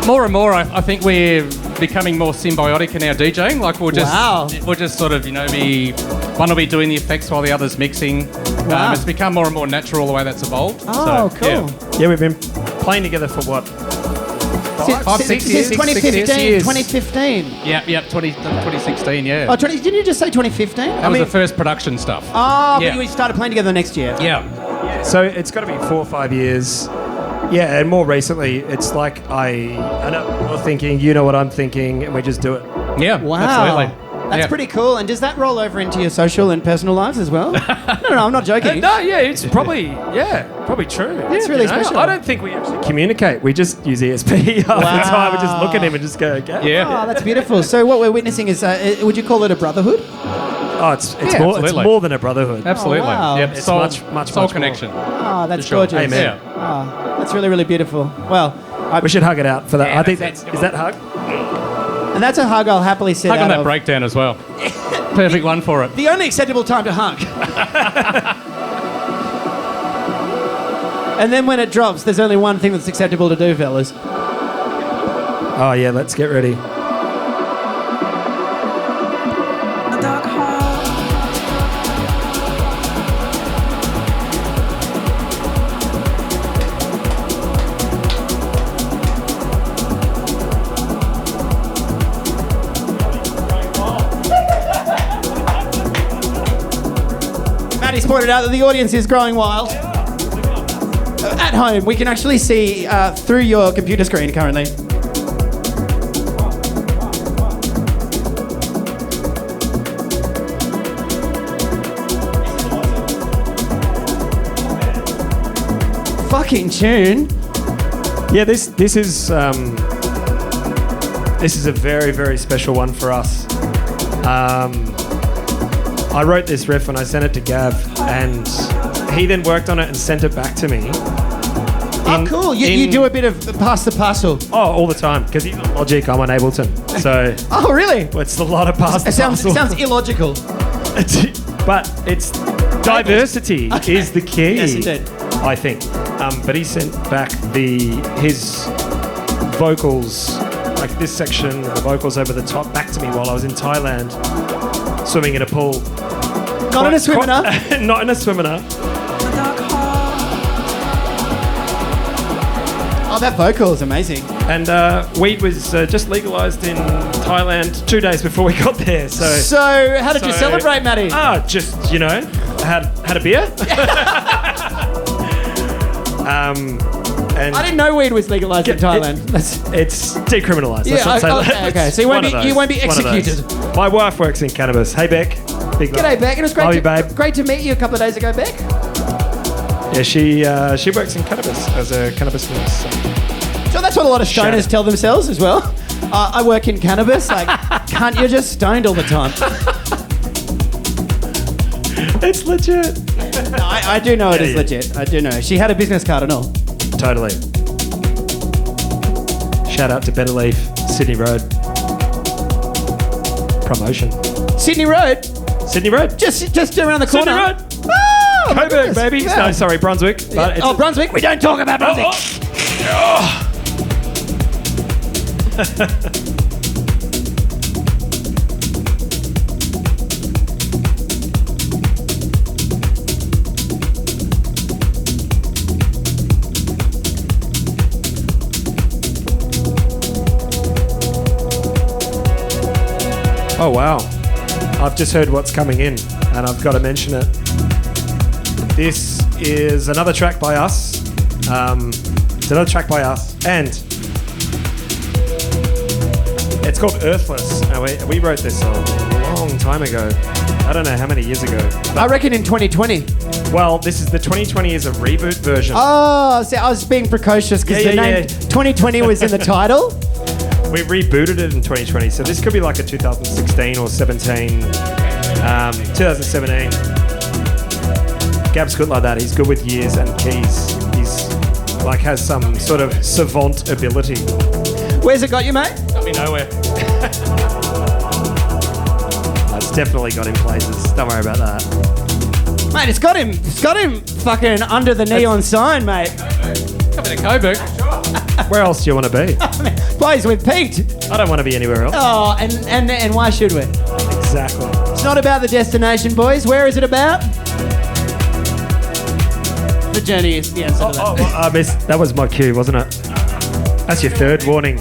More and more, I think we're becoming more symbiotic in our DJing. Like we'll just sort of, be one will be doing the effects while the other's mixing. Wow. It's become more and more natural the way that's evolved. Oh, so, cool. Yeah. Yeah, we've been playing together for what? Since 2015. 2015. Yeah, 2016, yeah. Oh, didn't you just say 2015? That was the first production stuff. Oh, Yeah. but we started playing together next year. Yeah. So it's got to be 4 or 5 years. Yeah, and more recently, it's like I know what you're thinking, you know what I'm thinking, and we just do it. Yeah, Wow. absolutely. That's pretty cool. And does that roll over into your social and personal lives as well? No, I'm not joking. No, yeah, it's probably true. That's really special. I don't think we actually communicate. We just use ESP half the time. We just look at him and just go, okay. Yeah. Oh, that's beautiful. So what we're witnessing is, would you call it a brotherhood? Oh, it's absolutely. more than a brotherhood. Absolutely. Oh, wow. Yep. It's soul, much soul more. connection. Oh, that's For sure. gorgeous. Amen. Oh, that's really, really beautiful. Well, We should hug it out for that. Yeah, I think that's is that hug? and that's a hug I'll happily sit Hug out on that of. breakdown as well. Perfect one for it. The only acceptable time to hug. And then when it drops, there's only one thing that's acceptable to do, fellas. Oh yeah, let's get ready. Matty's pointed out that the audience is growing wild. At home, we can actually see through your computer screen currently. fucking tune. Yeah, this is a very, very special one for us. I wrote this riff and I sent it to Gav, and he then worked on it and sent it back to me. Oh, cool. You do a bit of pass the parcel. Oh, all the time, because he's on Logic, I'm on Ableton. So Oh, really? it's a lot of pass the It sounds parcel. illogical. But it's diversity is the key. Yes, indeed. I think. But he sent back his vocals, like this section, the vocals over the top, back to me while I was in Thailand, swimming in a pool. Not in a swimmer. Not in a swimmer. Oh, that vocal is amazing. And weed was just legalised in Thailand 2 days before we got there. So how did you celebrate, Matty? Just, had a beer. And I didn't know weed was legalised in Thailand. it's decriminalised. Yeah, Let's not say that. okay. So you won't be One of those. executed. My wife works in cannabis. Hey, Beck. Big love. G'day, Beck. It was Love you, babe. great to meet you a couple of days ago, Beck. Yeah, she works in cannabis as a cannabis nurse. So that's what a lot of Shout stoners out. tell themselves as well. I work in cannabis. Like, cunt, you're just stoned all the time. It's legit. No, I do know it is Yeah. legit. I do know. She had a business card and all. Totally. Shout out to Better Leaf, Sydney Road. Promotion. Sydney Road, Sydney Road. just around the corner. Sydney Road. Oh, my Coburg, goodness. baby. Yeah. No, sorry, Brunswick. But it's Brunswick. We don't talk about Brunswick. Oh, wow. I've just heard what's coming in, and I've got to mention it. This is another track by us. It's another track by us, and it's called Earthless. Now, we wrote this a long time ago. I don't know how many years ago. I reckon in 2020. Well, this is the 2020 is a reboot version. Oh, see, I was being precocious because Yeah, the yeah, name yeah. 2020 was in the title. We rebooted it in 2020, so this could be like a 2016 or 17, 2017. Gab's good like that. He's good with years and keys. He's like has some sort of savant ability. Where's it got you, mate? Got me nowhere. It's definitely got him places. Don't worry about that. Mate, it's got him fucking under the neon sign, mate. Coming to Coburg. Where else do you want to be? Plays with Pete. I don't want to be anywhere else. Oh, and why should we? Exactly. It's not about the destination, boys. Where is it about? The journey is the answer to that. I missed. That was my cue, wasn't it? That's your third warning.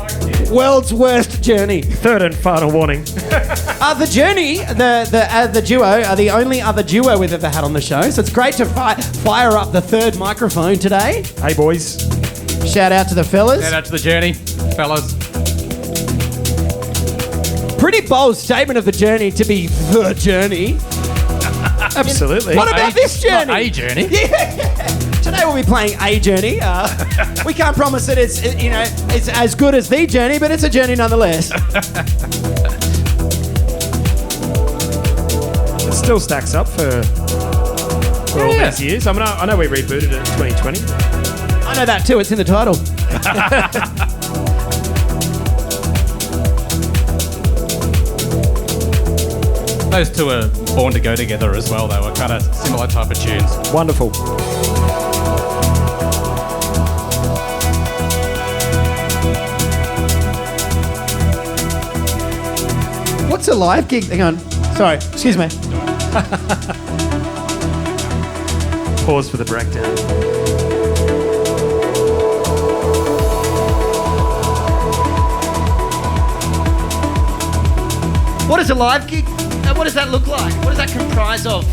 World's worst journey. Third and final warning. The Journey, the duo, are the only other duo we've ever had on the show. So it's great to fire up the third microphone today. Hey, boys. Shout out to the fellas. Shout out to the journey, fellas. Pretty bold statement of the Journey to be the Journey. Absolutely. What about this journey? Not a journey. Yeah. Today we'll be playing A Journey. We can't promise that it's as good as the Journey, but it's a journey nonetheless. It still stacks up for all these years. I mean, I know we rebooted it in 2020. I know that too. It's in the title. Those two are born to go together as well. They were kind of similar type of tunes. Wonderful. What's a live gig? Hang on. Sorry. Excuse me. Pause for the breakdown. What is a live gig? What does that look like? What does that comprise of?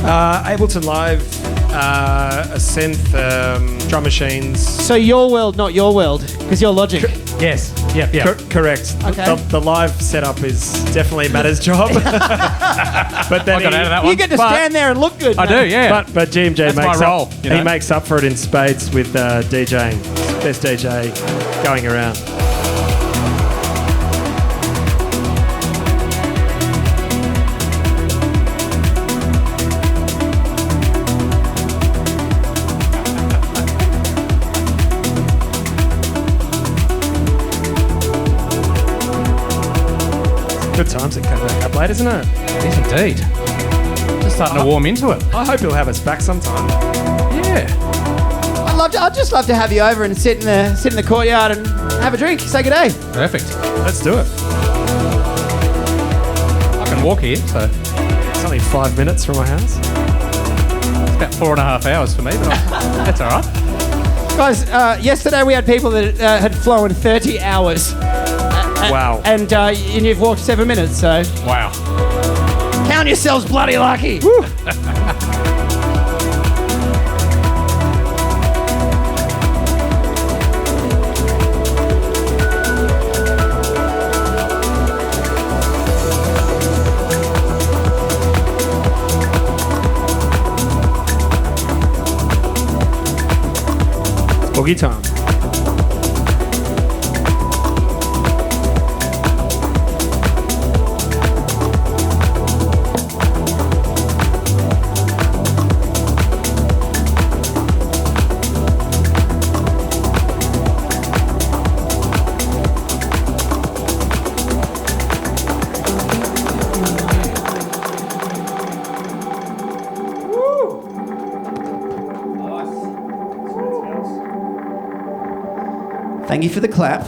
Ableton Live, a synth, drum machines. So your world, not your world, because you're Logic. Yes. Yeah. Correct. Okay. The live setup is definitely Matter's job. But then I got out of that one. You get to stand there and look good. I do, yeah. But GMJ That's my makes role, up. you know? He makes up for it in spades with DJing. Best DJ going around. Good times at Coburg late, isn't it? It is indeed. Just starting to warm into it. I hope he'll have us back sometime. Yeah. I'd just love to have you over and sit in the courtyard and have a drink. Say good day. Perfect. Let's do it. I can walk here, so It's only 5 minutes from my house. it's about 4.5 hours for me, but that's all right. Guys, yesterday we had people that had flown 30 hours. Wow. And you've walked 7 minutes, so Wow. count yourselves bloody lucky. Boogie time. Thank you for the clap.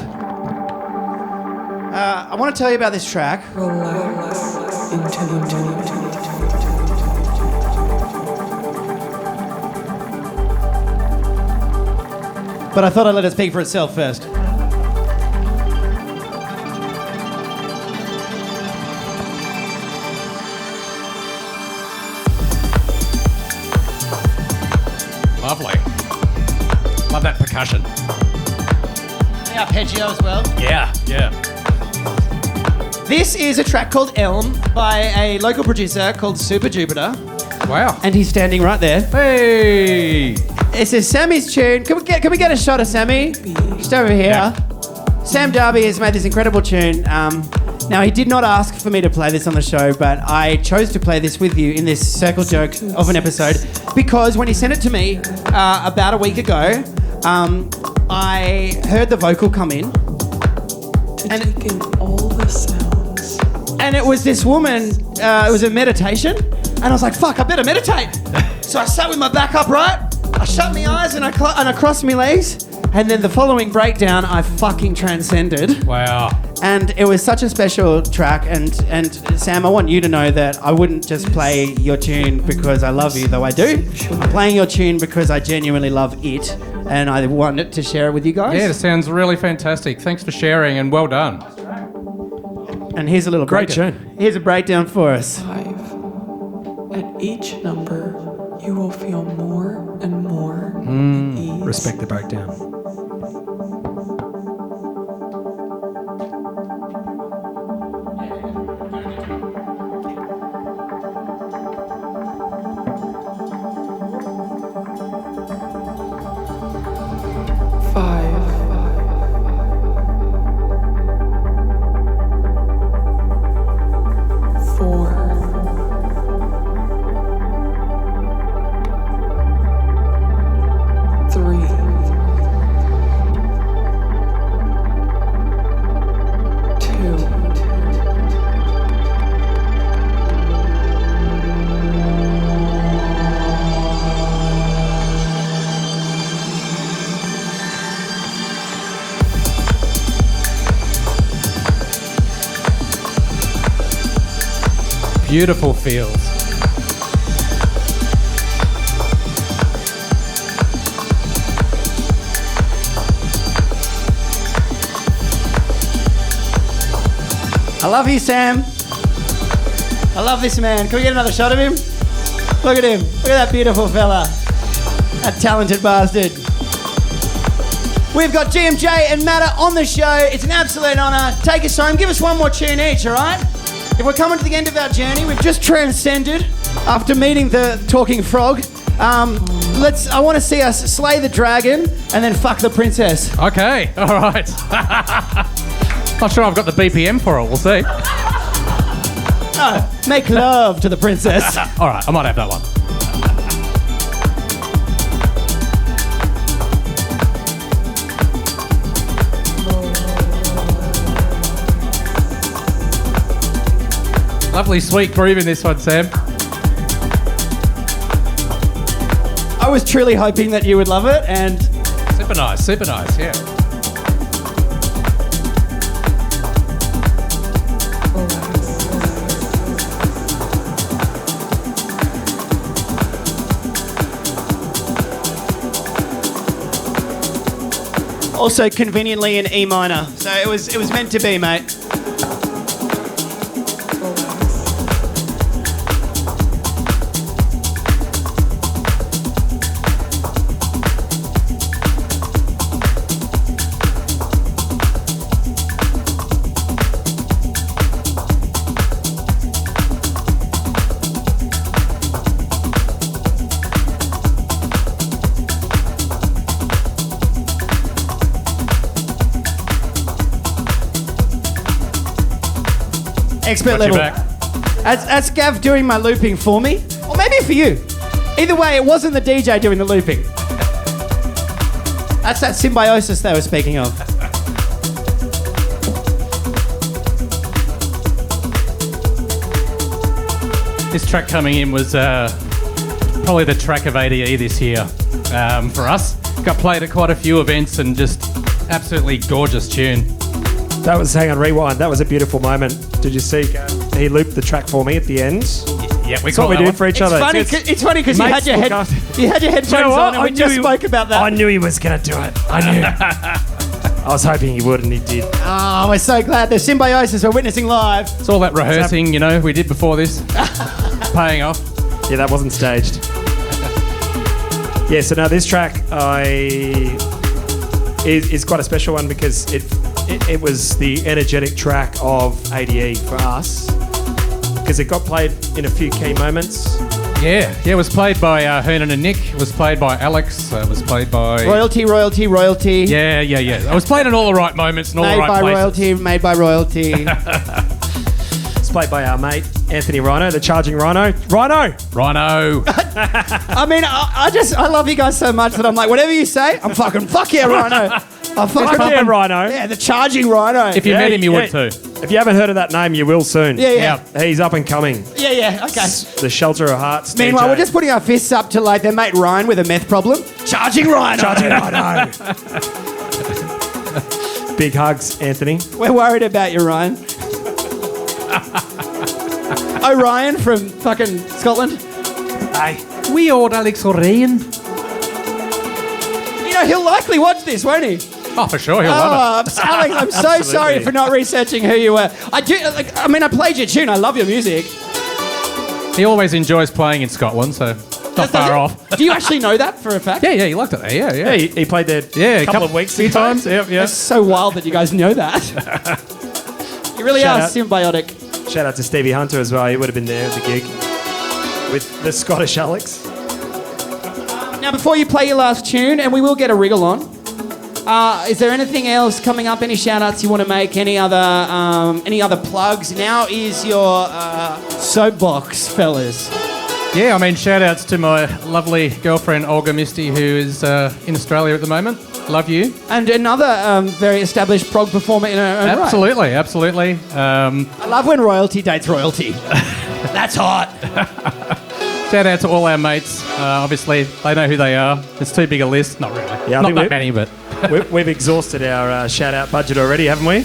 I want to tell you about this track. Relax into the moment. But I thought I'd let it speak for itself first. Lovely. Love that percussion. Yeah, arpeggio as well. Yeah. This is a track called Elm by a local producer called Super Jupiter. Wow. And he's standing right there. Hey. It's a Sammy's tune. Can we get a shot of Sammy? Just over here. Yeah. Sam Darby has made this incredible tune. Now, he did not ask for me to play this on the show, but I chose to play this with you in this circle jerk of an episode because when he sent it to me about a week ago, I heard the vocal come in. To take in all the sounds. And it was this woman, it was a meditation, and I was like, fuck, I better meditate. So I sat with my back upright, I shut my eyes and I crossed my legs, and then the following breakdown, I fucking transcended. Wow. And it was such a special track, and Sam, I want you to know that I wouldn't just play your tune because I love you, though I do. I'm playing your tune because I genuinely love it, and I wanted to share it with you guys. Yeah, it sounds really fantastic. Thanks for sharing and well done. And here's a little Great breakdown. tune. Here's a breakdown for us. 5. At each number, you will feel more and more at ease. Respect the breakdown. 2. Beautiful feels. I love you, Sam. I love this man. Can we get another shot of him? Look at him. Look at that beautiful fella. That talented bastard. We've got GMJ and Matter on the show. It's an absolute honour. Take us home. Give us one more tune each, all right? If we're coming to the end of our journey, we've just transcended after meeting the talking frog. I want to see us slay the dragon and then fuck the princess. Okay, all right. Not sure I've got the BPM for it. We'll see. No, make love to the princess. All right, I might have that one. Lovely sweet groove in this one, Sam. I was truly hoping that you would love it, and Super nice, yeah. also conveniently in E minor. So it was meant to be, mate. Expert level. That's Gav doing my looping for me, or maybe for you. Either way, it wasn't the DJ doing the looping. That's that symbiosis they were speaking of. This track coming in was probably the track of ADE this year for us. Got played at quite a few events and just absolutely gorgeous tune. That was Hang on Rewind. That was a beautiful moment. Did you see? He looped the track for me at the end. Yeah, That's what we do for each other. It's funny because you had your headphones on and we just spoke about that. I knew he was going to do it. I knew. I was hoping he would, and he did. Oh, we're so glad. The symbiosis we're witnessing live. It's all that rehearsing, we did before this. Paying off. Yeah, that wasn't staged. Yeah, so now this track is quite a special one because it was the energetic track of ADE for us because it got played in a few key moments. Yeah, it was played by Hernan and Nick. It was played by Alex. It was played by... Royalty. Yeah. It was played in all the right moments and all the right places. Made by Royalty. It's played by our mate, Anthony Rhino, the charging Rhino. Rhino! I mean, I love you guys so much that I'm like, whatever you say, I'm fucking, fuck yeah, Rhino. Fuck yeah, Rhino. Yeah, the charging Rhino. If you met him, you would too. If you haven't heard of that name, you will soon. Yeah. He's up and coming. Yeah, okay. The Shelter of Hearts. Meanwhile, DJ. we're just putting our fists up to like their mate Ryan with a meth problem. Charging Rhino. Big hugs, Anthony. We're worried about you, Ryan. Oh, Ryan from fucking Scotland. Hey. We old Alex O'Ryan. He'll likely watch this, won't he? Oh, for sure, he'll love it. Alex, I'm so sorry for not researching who you were. I played your tune. I love your music. He always enjoys playing in Scotland, so not far off. Do you actually know that for a fact? Yeah, he liked it there. Yeah. He played there a couple of weeks ago. times. Yeah. It's so wild that you guys know that. You really Shout are out. symbiotic. Shout out to Stevie Hunter as well. He would have been there at the gig with the Scottish Alex. Now, before you play your last tune, and we will get a wriggle on, is there anything else coming up? Any shout-outs you want to make? Any other plugs? Now is your soapbox, fellas. Yeah, shout-outs to my lovely girlfriend, Olga Misty, who is in Australia at the moment. Love you. And another very established prog performer in her own right. Absolutely. I love when royalty dates royalty. That's hot. Shout out to all our mates. Obviously, they know who they are. It's too big a list. Not really. Yeah, not that many, but... We've exhausted our shout-out budget already, haven't we?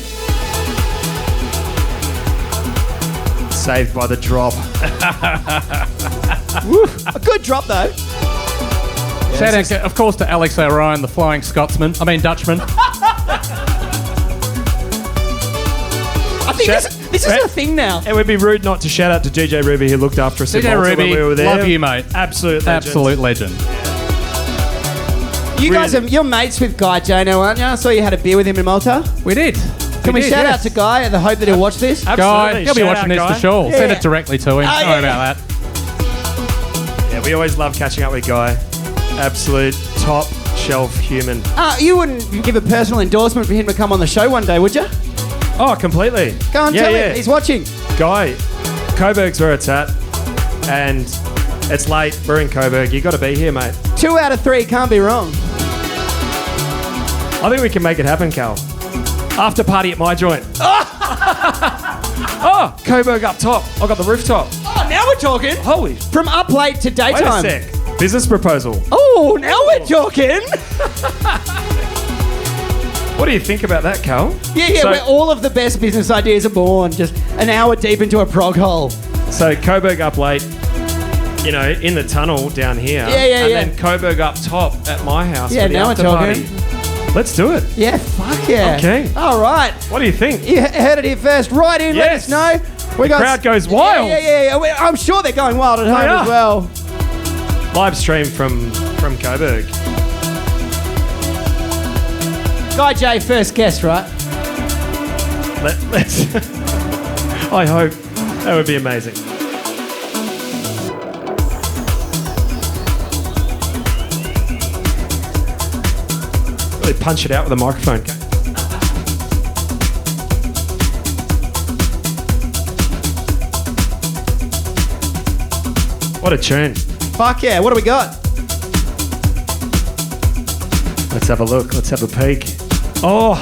Saved by the drop. A good drop, though. Shout out, of course, to Alex O'Ryan, the Flying Dutchman. I think this is a thing now. It would be rude not to shout out to DJ Ruby, who looked after us DJ when Ruby, we were there. love you, mate. Absolute legend. You guys you're mates with Guy J now, aren't you? I saw you had a beer with him in Malta. We did. Can we shout out to Guy in the hope that he'll watch this? Guy, he'll be Shout watching out, this for Guy. sure. Send it directly to him. yeah, Sorry about that. Yeah, we always love catching up with Guy. Absolute top shelf human. You wouldn't give a personal endorsement for him to come on the show one day, would you? Oh, completely. Go on, tell him. He's watching. Guy, Coburg's where it's at, and it's late. We're in Coburg. You got to be here, mate. 2 out of 3 can't be wrong. I think we can make it happen, Cal. After party at my joint. Oh, Coburg up top. I got the rooftop. Oh, now we're talking. Holy. From up late to Wait daytime. a sec. Business proposal. Oh, now we're talking. What do you think about that, Cal? Yeah, So- where all of the best business ideas are born, just an hour deep into a prog hole. So Coburg up late, you know, in the tunnel down here. And then Coburg up top at my house. Yeah, for the now we're after talking. party. Let's do it. Yeah, fuck yeah. Okay. All right. What do you think? You heard it here first. Write in, let us Yes. know. We got Crowd goes wild. Yeah. I'm sure they're going wild at home are. as well. Live stream from Coburg. Guy J, first guest, right? Let's. I hope that would be amazing. Really punch it out with a microphone. Okay? What a tune. Fuck yeah. What do we got? Let's have a look. Let's have a peek. Oh,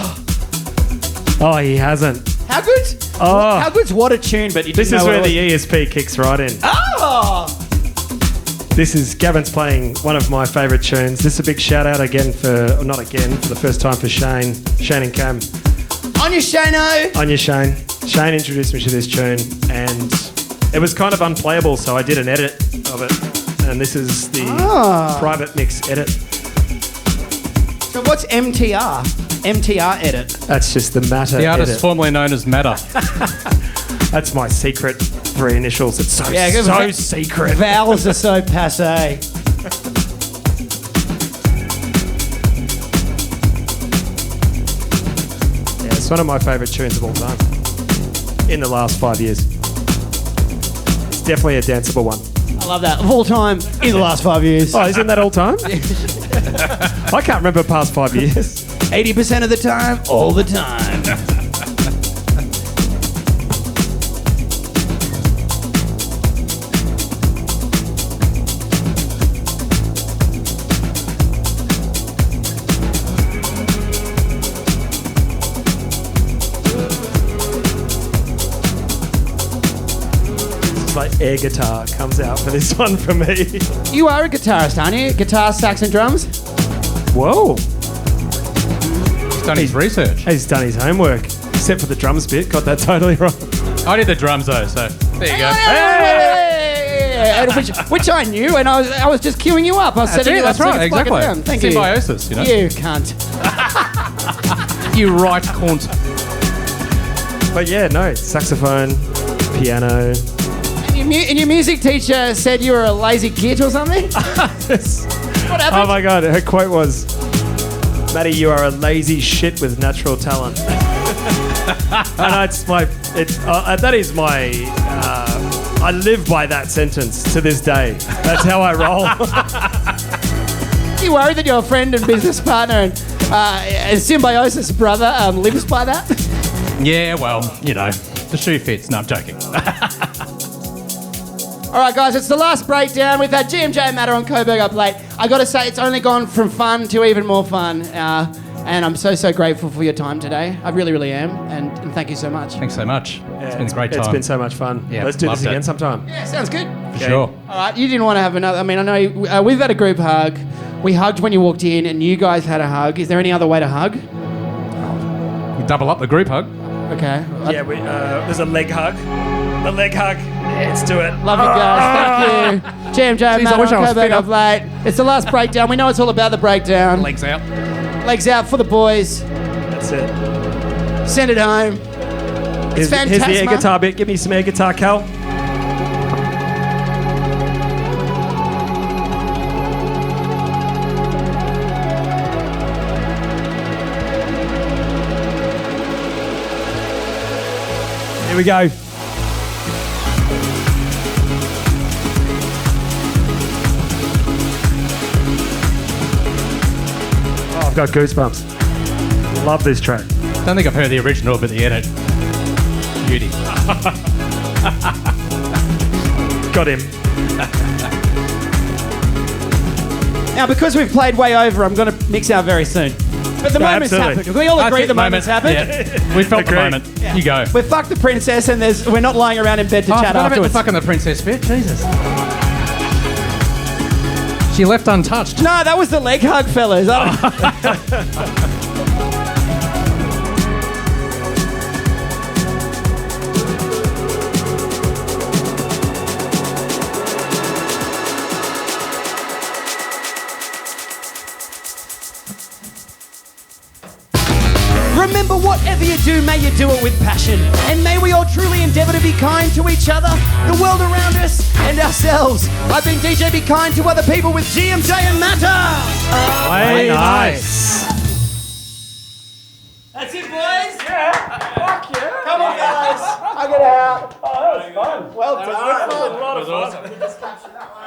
he hasn't. How good? Oh. How good's What a Tune, but you This didn't is know where what the it was. ESP kicks right in. Oh! This is Gavin's playing one of my favourite tunes. This is a big shout out again for the first time for Shane and Cam. On your Shano. On you, Shane. Shane introduced me to this tune, and it was kind of unplayable, so I did an edit of it. And this is the private mix edit. So what's MTR? MTR edit. That's just the Matter The artist edit. formerly known as Matter. That's my secret 3 initials. It's so secret. Vowels are so passe. Yeah, it's one of my favourite tunes of all time. In the last 5 years. It's definitely a danceable one. I love that. Of all time, in the last 5 years. Oh, isn't that all time? I can't remember past 5 years. 80% of the time, all the time. It's like air guitar comes out for this one for me. You are a guitarist, aren't you? Guitar, sax, and drums? Whoa. He's done his research. He's done his homework. Except for the drums bit. Got that totally wrong. I did the drums though, so there you go. Hey! Which I knew, and I was just queuing you up. I was That's setting it, you up that's so you right, could plug it exactly. down. Thank It's you. symbiosis, you know. You cunt. You right cunt. But yeah, no. Saxophone, piano. And your music teacher said you were a lazy git or something? What happened? Oh my God. Her quote was, Matty, you are a lazy shit with natural talent. And that is my, I live by that sentence to this day. That's how I roll. You worried that your friend and business partner and symbiosis brother lives by that? Yeah, well, you know, the shoe fits. No, I'm joking. All right, guys, it's the last breakdown. We've had GMJ Matter on Coburg up late. I got to say, it's only gone from fun to even more fun. And I'm so grateful for your time today. I really, really am. And thank you so much. Thanks so much. It's been a great time. It's been so much fun. Yeah, Let's do this loved it. again sometime. Yeah, sounds good. For sure. All right, you didn't want to have another. I mean, I know we've had a group hug. We hugged when you walked in, and you guys had a hug. Is there any other way to hug? We double up the group hug. Okay. Yeah, there's a leg hug. The leg hug. Yeah, let's do it. Love you guys. Thank you. GMJ Jeez, I Matter wish I on was Coburg fit up up. late. It's the last breakdown. We know it's all about the breakdown. Legs out. Legs out for the boys. That's it. Send it home. It's Here's the air Fantasma. guitar bit. Give me some air guitar, Cal. Here we go. Oh, I've got goosebumps. Love this track. Don't think I've heard the original, but the edit. Beauty. Got him. Now, because we've played way over, I'm going to mix out very soon. But the moment's absolutely. happened. Can we all agree the moment's happened? Yeah. We felt the Agreed. moment. You go. We've fucked the princess and we're not lying around in bed to I chat forgot about the afterwards. fucking the princess bit. Jesus. She left untouched. No, that was the leg hug, fellas. I don't- Remember, whatever you do, may you do it with passion. And may we all truly endeavour to be kind to each other, the world around us, and ourselves. I've been DJ Be Kind to Other People with GMJ and Matter. Way nice. That's it, boys. Yeah. Fuck yeah. Come on, guys. Hug it out. Oh, that was fun. Well done. A lot of fun. Just capture that one.